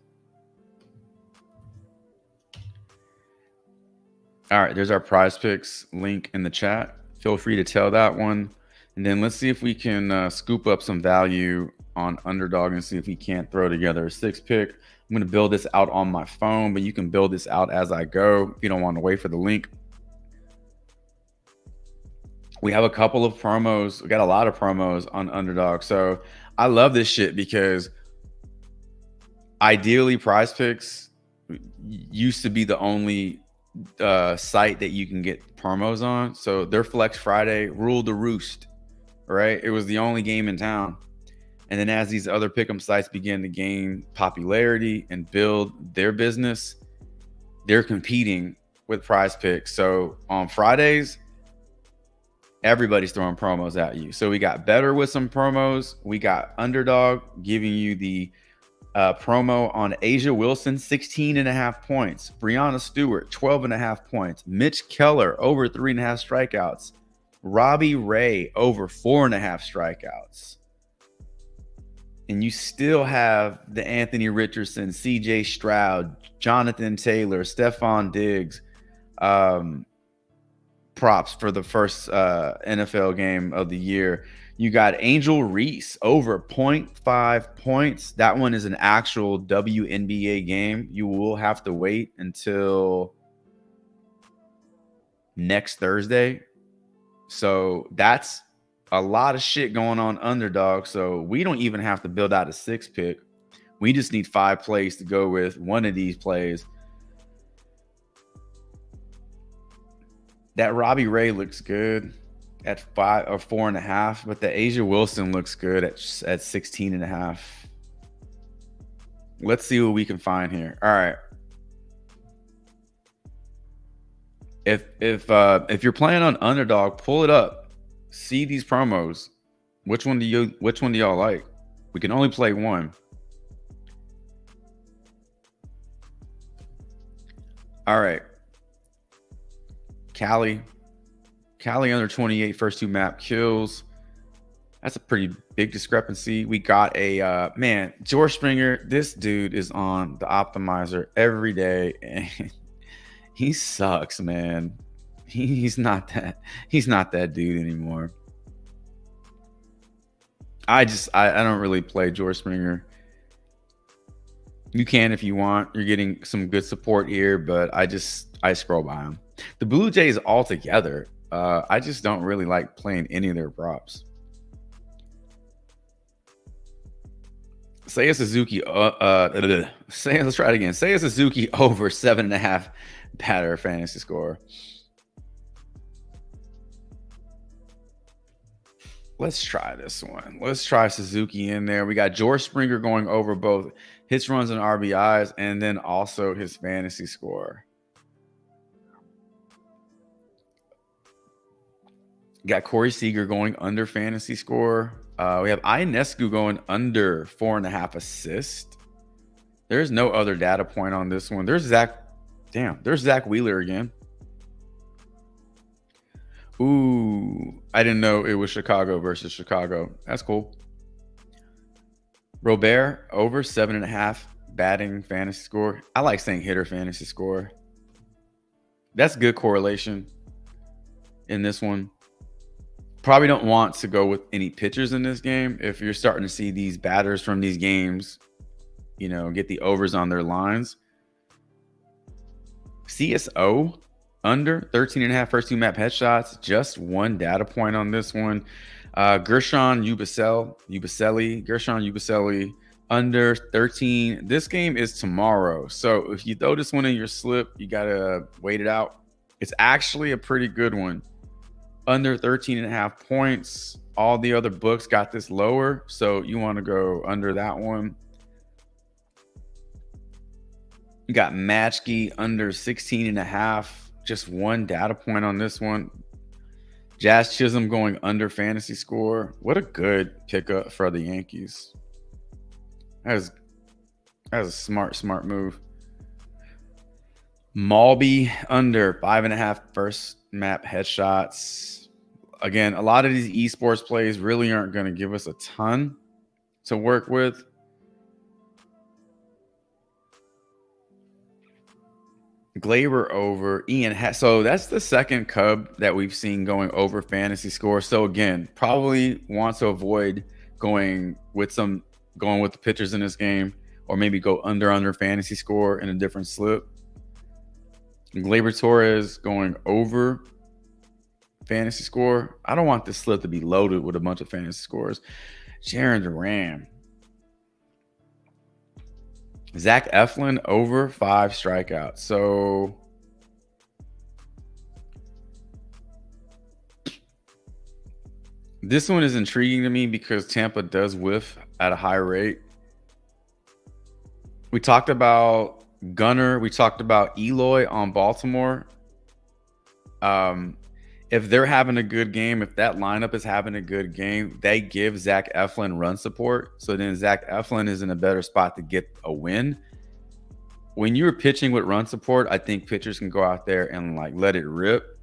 All right, there's our PrizePicks link in the chat. Feel free to tell that one. And then let's see if we can scoop up some value on underdog and see if we can't throw together a 6-pick. I'm going to build this out on my phone, but you can build this out as I go if you don't want to wait for the link. We have a couple of promos. We got a lot of promos on Underdog. So I love this shit because ideally PrizePicks used to be the only site that you can get promos on. So their Flex Friday ruled the roost, right? It was the only game in town. And then as these other pick'em sites begin to gain popularity and build their business, they're competing with PrizePicks. So on Fridays, everybody's throwing promos at you. So we got Better with some promos. We got Underdog giving you the promo on Asia Wilson, 16.5 points. Breanna Stewart, 12.5 points. Mitch Keller, over 3.5 strikeouts. Robbie Ray, over 4.5 strikeouts. And you still have the Anthony Richardson, CJ Stroud, Jonathan Taylor, Stephon Diggs props for the first NFL game of the year. You got Angel Reese over 0.5 points. That one is an actual WNBA game. You will have to wait until next Thursday. So that's a lot of shit going on Underdog. So we don't even have to build out a 6 pick. We just need 5 plays to go with one of these plays. That Robbie Ray looks good at 5 or 4.5, but the Asia Wilson looks good at 16.5. Let's see what we can find here. All right. If you're playing on Underdog, pull it up. See these promos. Which one do y'all like? We can only play one. All right. Cali under 28, first 2 map kills. That's a pretty big discrepancy. We got a man, George Springer. This dude is on the optimizer every day, and he sucks, man. He's not that dude anymore. I don't really play George Springer. You can if you want. You're getting some good support here, but I scroll by him. The Blue Jays altogether, I just don't really like playing any of their props. Seiya Suzuki, let's try it again. Seiya Suzuki over 7.5 batter fantasy score. Let's try this one. Let's try Suzuki in there. We got George Springer going over both hits, runs, and RBIs, and then also his fantasy score. Got Corey Seager going under fantasy score. We have Ionescu going under 4.5 assists. There's no other data point on this one. There's Zach Wheeler again. Ooh, I didn't know it was Chicago versus Chicago. That's cool. Robert over 7.5 batting fantasy score. I like saying hitter fantasy score. That's good correlation in this one. Probably don't want to go with any pitchers in this game. If you're starting to see these batters from these games, get the overs on their lines. CSO under 13.5 first 2 map headshots. Just one data point on this one. Gershon Yubusele under 13. This game is tomorrow. So if you throw this one in your slip, you got to wait it out. It's actually a pretty good one. Under 13.5 points. All the other books got this lower, so you want to go under that one. You got Matchkey under 16.5. Just one data point on this one. Jazz Chisholm going under fantasy score. What a good pickup for the Yankees. That was a smart move. Malby under 5.5 first map headshots. Again, a lot of these esports plays really aren't going to give us a ton to work with. Glaber over Ian. So that's the second Cub that we've seen going over fantasy score. So again, probably wants to avoid going with the pitchers in this game, or maybe go under fantasy score in a different slip. Glaber Torres going over fantasy score. I don't want this slip to be loaded with a bunch of fantasy scores. Jaron Duran. Zach Eflin over 5 strikeouts. So this one is intriguing to me because Tampa does whiff at a high rate. We talked about Gunnar. We talked about Eloy on Baltimore. If they're having a good game, if that lineup is having a good game, they give Zach Eflin run support. So then Zach Eflin is in a better spot to get a win. When you're pitching with run support, I think pitchers can go out there and like let it rip.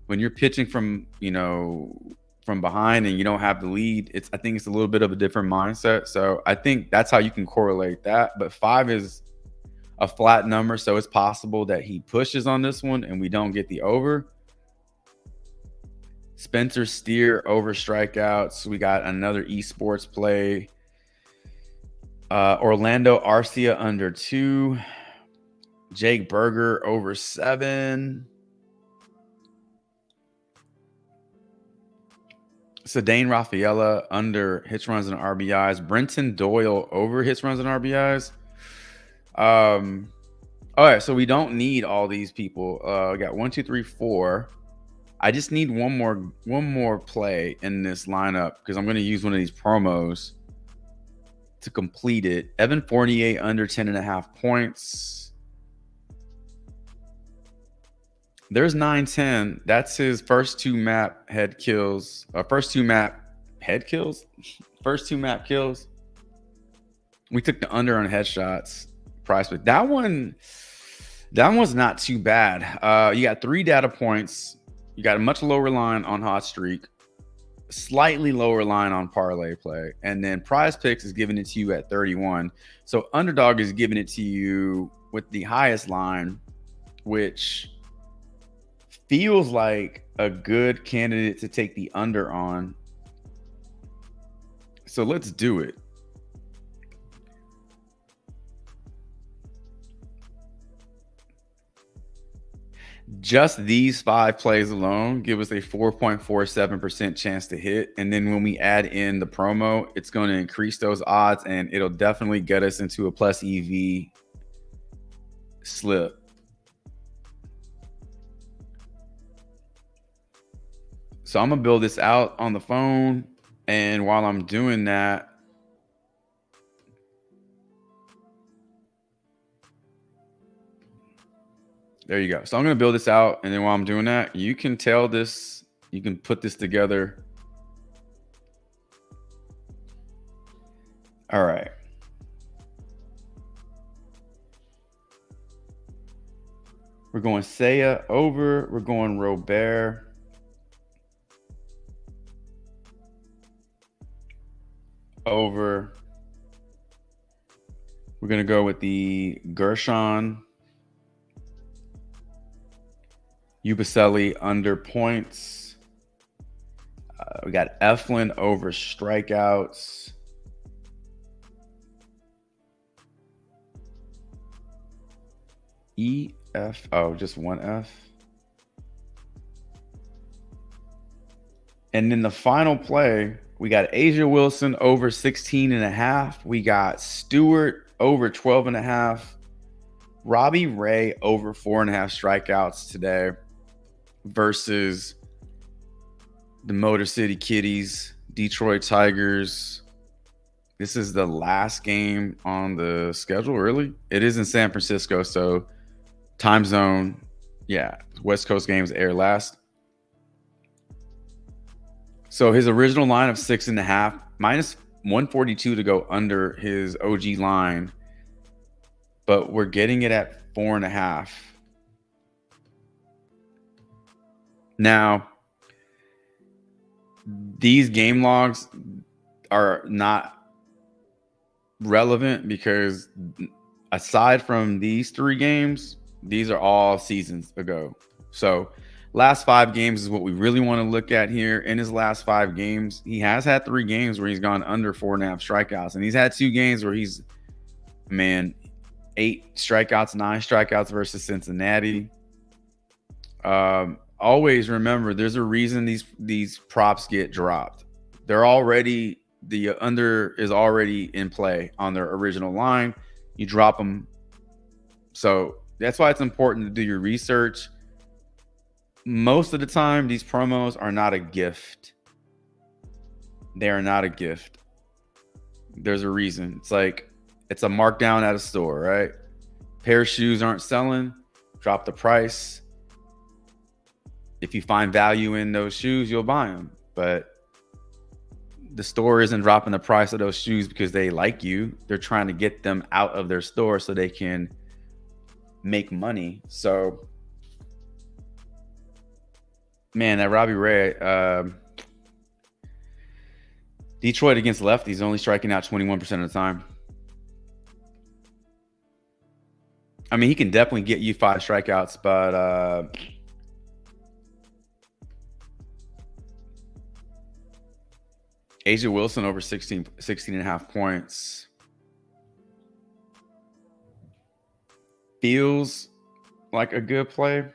When you're pitching from, from behind and you don't have the lead, I think it's a little bit of a different mindset. So I think that's how you can correlate that. But 5 is a flat number, so it's possible that he pushes on this one and we don't get the over. Spencer Steer over strikeouts. We got another esports play. Orlando Arcia under 2. Jake Berger over 7. Cedane Rafaela under hits, runs, and RBIs. Brenton Doyle over hits, runs, and RBIs. All right, so we don't need all these people. We got 1, 2, 3, 4. I just need one more play in this lineup because I'm going to use one of these promos to complete it. Evan Fournier under 10.5 points. There's 9-10. That's his first 2 map head kills. First 2 map head kills. First 2 map kills. We took the under on headshots. PrizePicks. That one's not too bad. You got 3 data points. You got a much lower line on HOTSTREAK, slightly lower line on parlay play, and then PrizePicks is giving it to you at 31. So Underdog is giving it to you with the highest line, which feels like a good candidate to take the under on. So let's do it. Just these 5 plays alone give us a 4.47% chance to hit. And then when we add in the promo, it's going to increase those odds and it'll definitely get us into a plus EV slip. So I'm going to build this out on the phone. And while I'm doing that, there you go. So I'm going to build this out. And then while I'm doing that, you can tell this, you can put this together. All right. We're going Seiya over. We're going Robert. Over. We're going to go with the Gershon. Ubaselli under points. We got Eflin over strikeouts. EF. Oh, just one F. And then the final play, we got Asia Wilson over 16.5. We got Stewart over 12.5. Robbie Ray over 4.5 strikeouts today versus the Motor City Kitties, Detroit Tigers. This is the last game on the schedule, really. It is in San Francisco, so time zone. Yeah, West Coast games air last. So his original line of 6.5, minus 142 to go under his OG line. But we're getting it at 4.5. Now, these game logs are not relevant because aside from these 3 games, these are all seasons ago. So last 5 games is what we really want to look at here. In his last 5 games, he has had 3 games where he's gone under 4.5 strikeouts. And he's had 2 games where he's, 8 strikeouts, 9 strikeouts versus Cincinnati. always remember there's a reason these props get dropped. They're already, the under is already in play on their original line. You drop them. So that's why it's important to do your research. Most of the time, these promos are not a gift. They are not a gift. There's a reason. It's like, it's a markdown at a store, right? Pair of shoes aren't selling, drop the price. If you find value in those shoes, you'll buy them. But the store isn't dropping the price of those shoes because they like you. They're trying to get them out of their store so they can make money. So, man, that Robbie Ray, Detroit against lefties, only striking out 21% of the time. I mean, he can definitely get you 5 strikeouts, but Asia Wilson over 16 and a half points. Feels like a good play.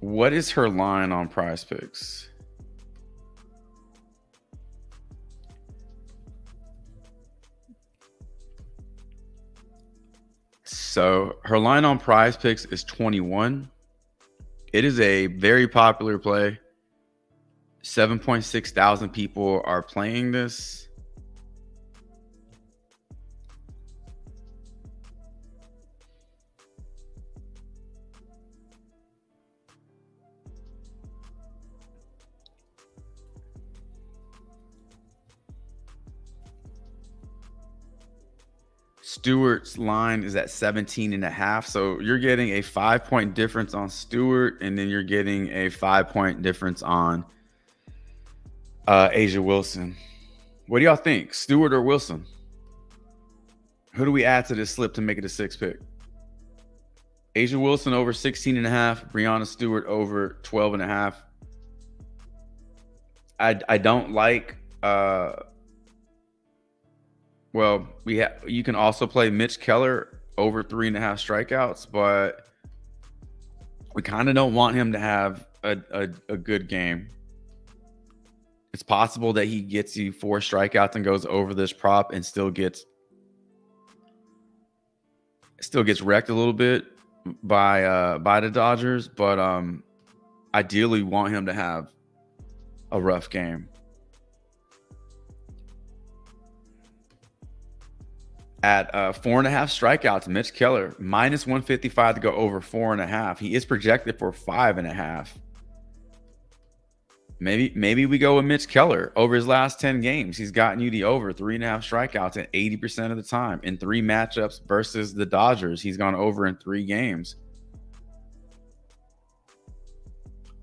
What is her line on PrizePicks? So her line on PrizePicks is 21. It is a very popular play. 7.6 thousand people are playing this. Stewart's line is at 17 and a half. So you're getting a 5-point difference on Stewart, and then you're getting a 5-point difference on Asia Wilson. What do y'all think? Stewart or Wilson? Who do we add to this slip to make it a 6 pick? Asia Wilson over 16 and a half. Brianna Stewart over 12 and a half. I don't like well, you can also play Mitch Keller over 3.5 strikeouts, but we kind of don't want him to have a good game. It's possible that he gets you 4 strikeouts and goes over this prop and still gets wrecked a little bit by the Dodgers, but ideally want him to have a rough game. At 4.5 strikeouts, Mitch Keller minus 155 to go over 4.5. He is projected for 5.5. Maybe we go with Mitch Keller over his last 10 games. He's gotten you the over 3.5 strikeouts at 80% of the time. In 3 matchups versus the Dodgers, he's gone over in 3 games.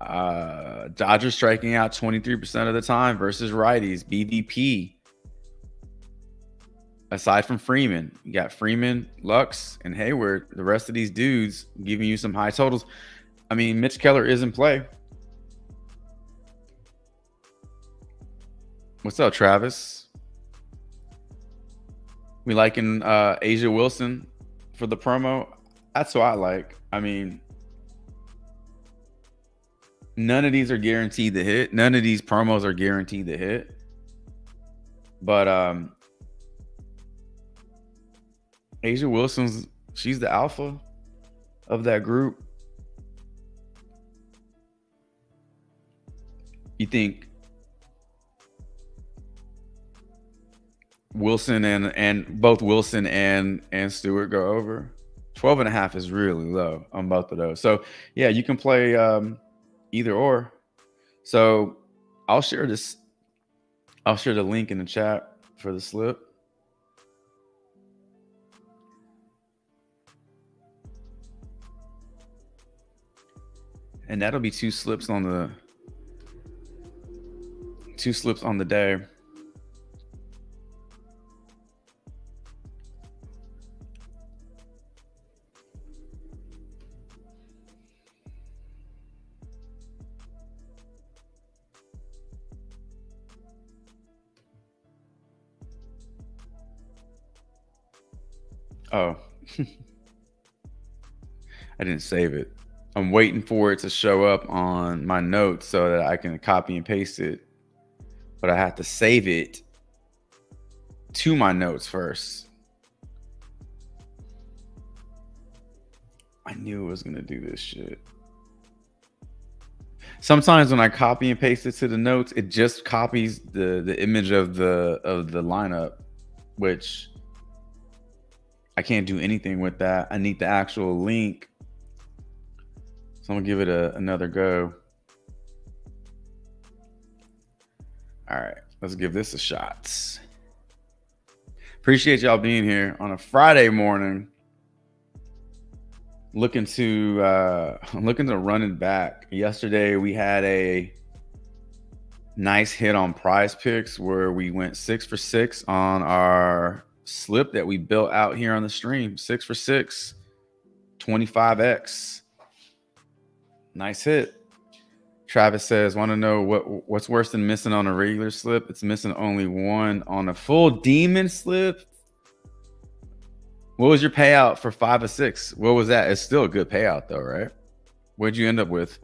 Dodgers striking out 23% of the time versus righties. BVP. Aside from Freeman, you got Freeman, Lux, and Hayward. The rest of these dudes giving you some high totals. I mean, Mitch Keller is in play. What's up, Travis? We liking Asia Wilson for the promo. That's what I like. I mean, none of these are guaranteed to hit. None of these promos are guaranteed to hit. But Asia Wilson's, she's the alpha of that group. You think Wilson and both Wilson and Stewart go over? 12.5 is really low on both of those. So yeah, you can play either or. So I'll share the link in the chat for the slip. And that'll be 2 slips on the day. Oh, I didn't save it. I'm waiting for it to show up on my notes so that I can copy and paste it. But I have to save it to my notes first. I knew it was going to do this shit. Sometimes when I copy and paste it to the notes, it just copies the image of the lineup, which I can't do anything with that. I need the actual link. So I'm gonna give it another go. All right, let's give this a shot. Appreciate y'all being here on a Friday morning. Looking to run it back. Yesterday we had a nice hit on PrizePicks where we went 6 for 6 on our slip that we built out here on the stream. 6 for 6, 25x. Nice hit. Travis says, want to know what's worse than missing on a regular slip? It's missing only one on a full demon slip. What was your payout for 5 or 6? What was that? It's still a good payout though, right? What'd you end up with?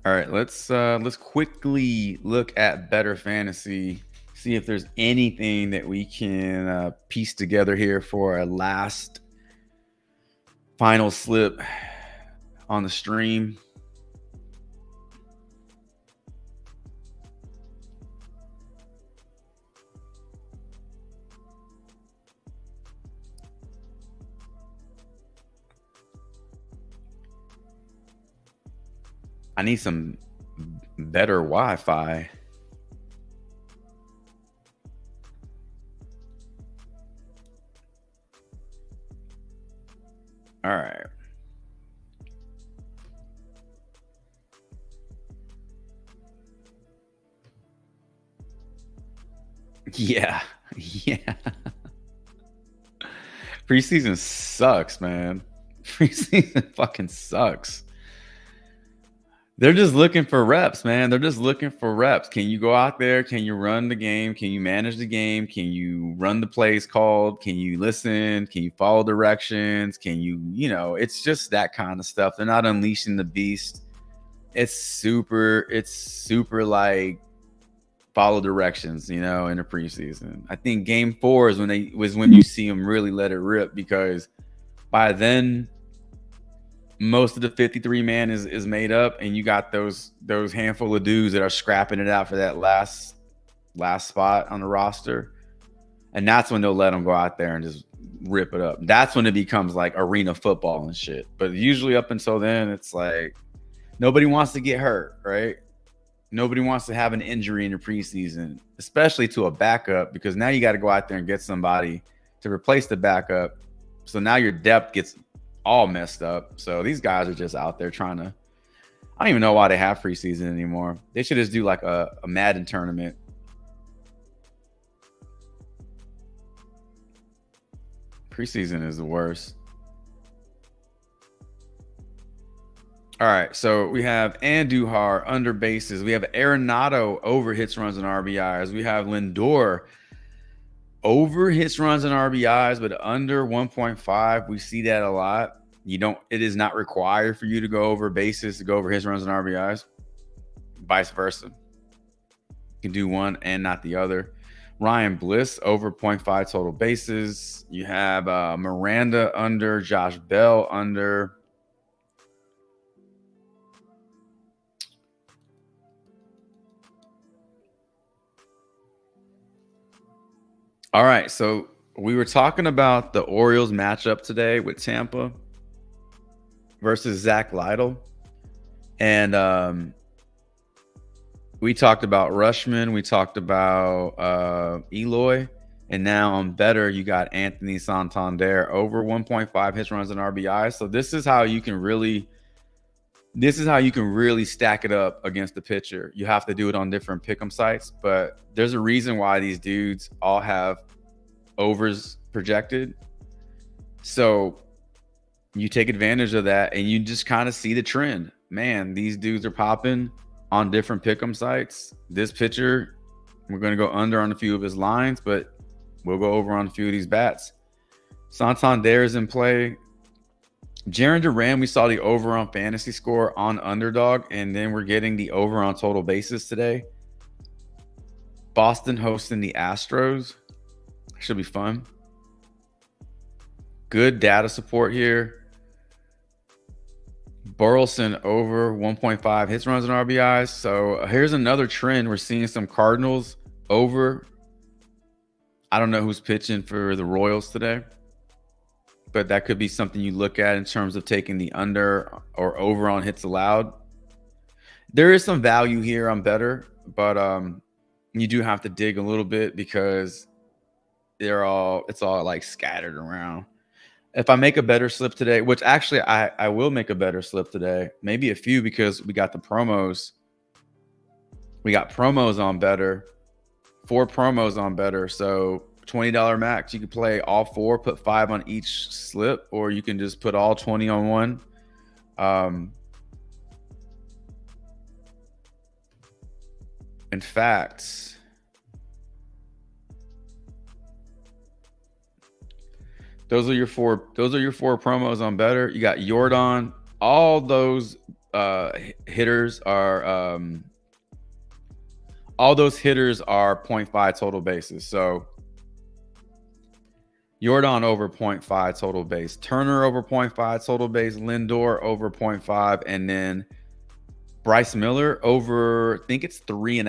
All right, let's quickly look at Better Fantasy, see if there's anything that we can piece together here for a last final slip on the stream. I need some better Wi-Fi. All right. Yeah. Yeah. Preseason sucks, man. Preseason fucking sucks. They're just looking for reps, man. They're just looking for reps. Can you go out there? Can you run the game? Can you manage the game? Can you run the plays called? Can you listen? Can you follow directions? Can you, it's just that kind of stuff. They're not unleashing the beast. It's super like follow directions, in the preseason. I think game 4 is when you see them really let it rip, because by then most of the 53 man is made up, and you got those handful of dudes that are scrapping it out for that last spot on the roster. And that's when they'll let them go out there and just rip it up. That's when it becomes like arena football and shit. But usually up until then, it's like nobody wants to get hurt, right? Nobody wants to have an injury in the preseason, especially to a backup, because now you got to go out there and get somebody to replace the backup. So now your depth gets all messed up. So these guys are just out there trying to, I don't even know why they have preseason anymore. They should just do like a Madden tournament. Preseason is the worst. All right, so we have Andujar under bases. We have Arenado over hits, runs, and RBIs. We have Lindor over hits, runs, and RBIs, but under 1.5. We see that a lot. It is not required for you to go over bases to go over hits, runs, and RBIs. Vice versa. You can do one and not the other. Ryan Bliss over 0.5 total bases. You have Miranda under, Josh Bell under. All right, so we were talking about the Orioles matchup today with Tampa versus Zach Lytle. And we talked about Rushman. We talked about Eloy. And now on Better, you got Anthony Santander over 1.5 hits, runs, and RBIs. So this is how you can really stack it up against the pitcher. You have to do it on different pick'em sites, but there's a reason why these dudes all have overs projected. So you take advantage of that and you just kind of see the trend. Man, these dudes are popping on different pick'em sites. This pitcher, we're going to go under on a few of his lines, but we'll go over on a few of these bats. Santander is in play. Jarren Duran, we saw the over on fantasy score on underdog, and then we're getting the over on total bases today. Boston hosting the Astros. Should be fun. Good data support here. Burleson over 1.5 hits, runs, and RBIs. So here's another trend. We're seeing some Cardinals over. I don't know who's pitching for the Royals today, but that could be something you look at in terms of taking the under or over on hits allowed. There is some value here on better, but you do have to dig a little bit because it's all like scattered around. If I make a better slip today, which actually I will make a better slip today, maybe a few, because we got the promos. We got promos on better, 4 promos on better. So $20 max. You can play all 4, put 5 on each slip, or you can just put all 20 on one. In fact, those are your 4 promos on better. You got Jordan. All those hitters are 0.5 total bases. So Jordan over 0.5 total base, Turner over 0.5 total base, Lindor over 0.5, and then Bryce Miller over, I think it's 3.5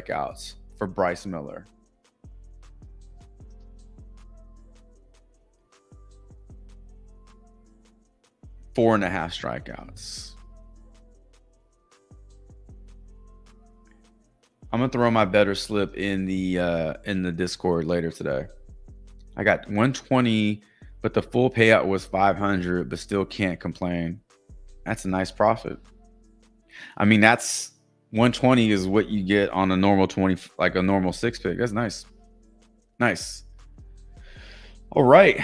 strikeouts for Bryce Miller. Four and a half strikeouts. I'm gonna throw my better slip in the Discord later today. I got 120, but the full payout was 500, but still can't complain. That's a nice profit. I mean, that's 120 is what you get on a normal 20, like a normal 6 pick. That's nice. Nice. All right.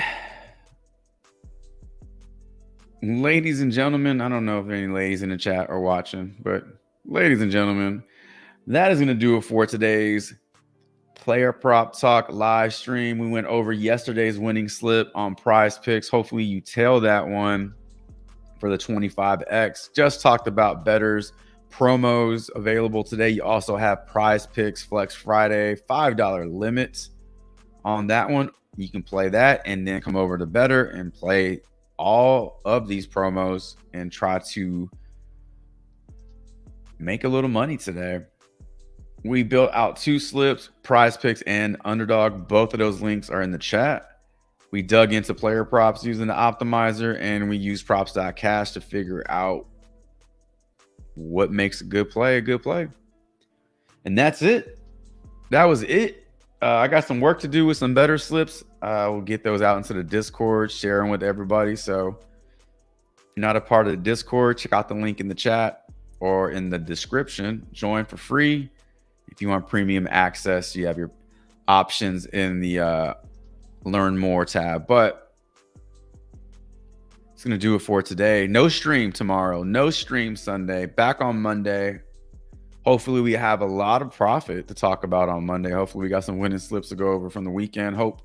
Ladies and gentlemen, I don't know if any ladies in the chat are watching, but ladies and gentlemen, that is going to do it for today's Player Prop Talk live stream. We went over yesterday's winning slip on PrizePicks. Hopefully you tail that one for the 25X. Just talked about bettors, promos available today. You also have PrizePicks Flex Friday, $5 limits on that one. You can play that and then come over to Better and play all of these promos and try to make a little money today. We built out 2 slips, PrizePicks and Underdog. Both of those links are in the chat. We dug into player props using the optimizer, and we used props.cash to figure out what makes a good play a good play. And that's it. That was it. I got some work to do with some better slips. We'll get those out into the Discord, share them with everybody. So if you're not a part of the Discord, check out the link in the chat or in the description. Join for free. If you want premium access, you have your options in the Learn More tab. But it's going to do it for today. No stream tomorrow. No stream Sunday. Back on Monday. Hopefully we have a lot of profit to talk about on Monday. Hopefully we got some winning slips to go over from the weekend. Hope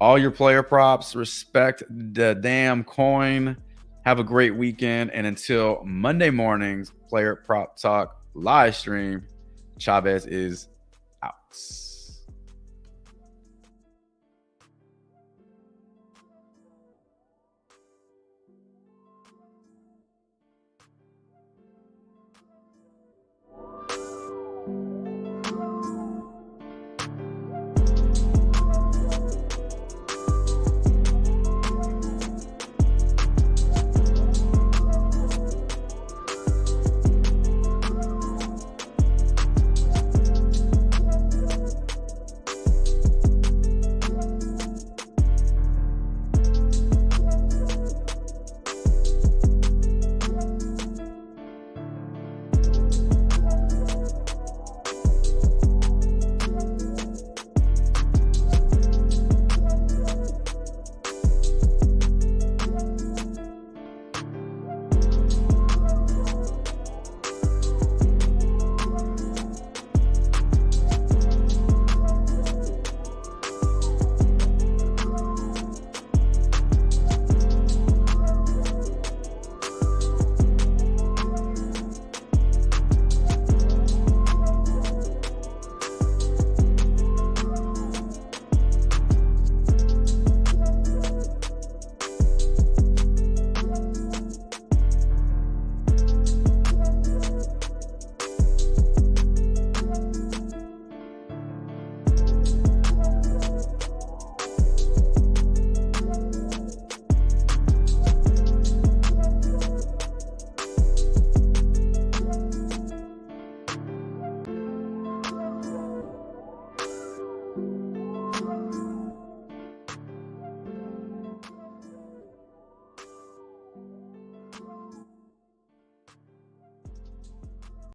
all your player props respect the damn coin. Have a great weekend. And until Monday morning's Player Prop Talk live stream, Chavez is out.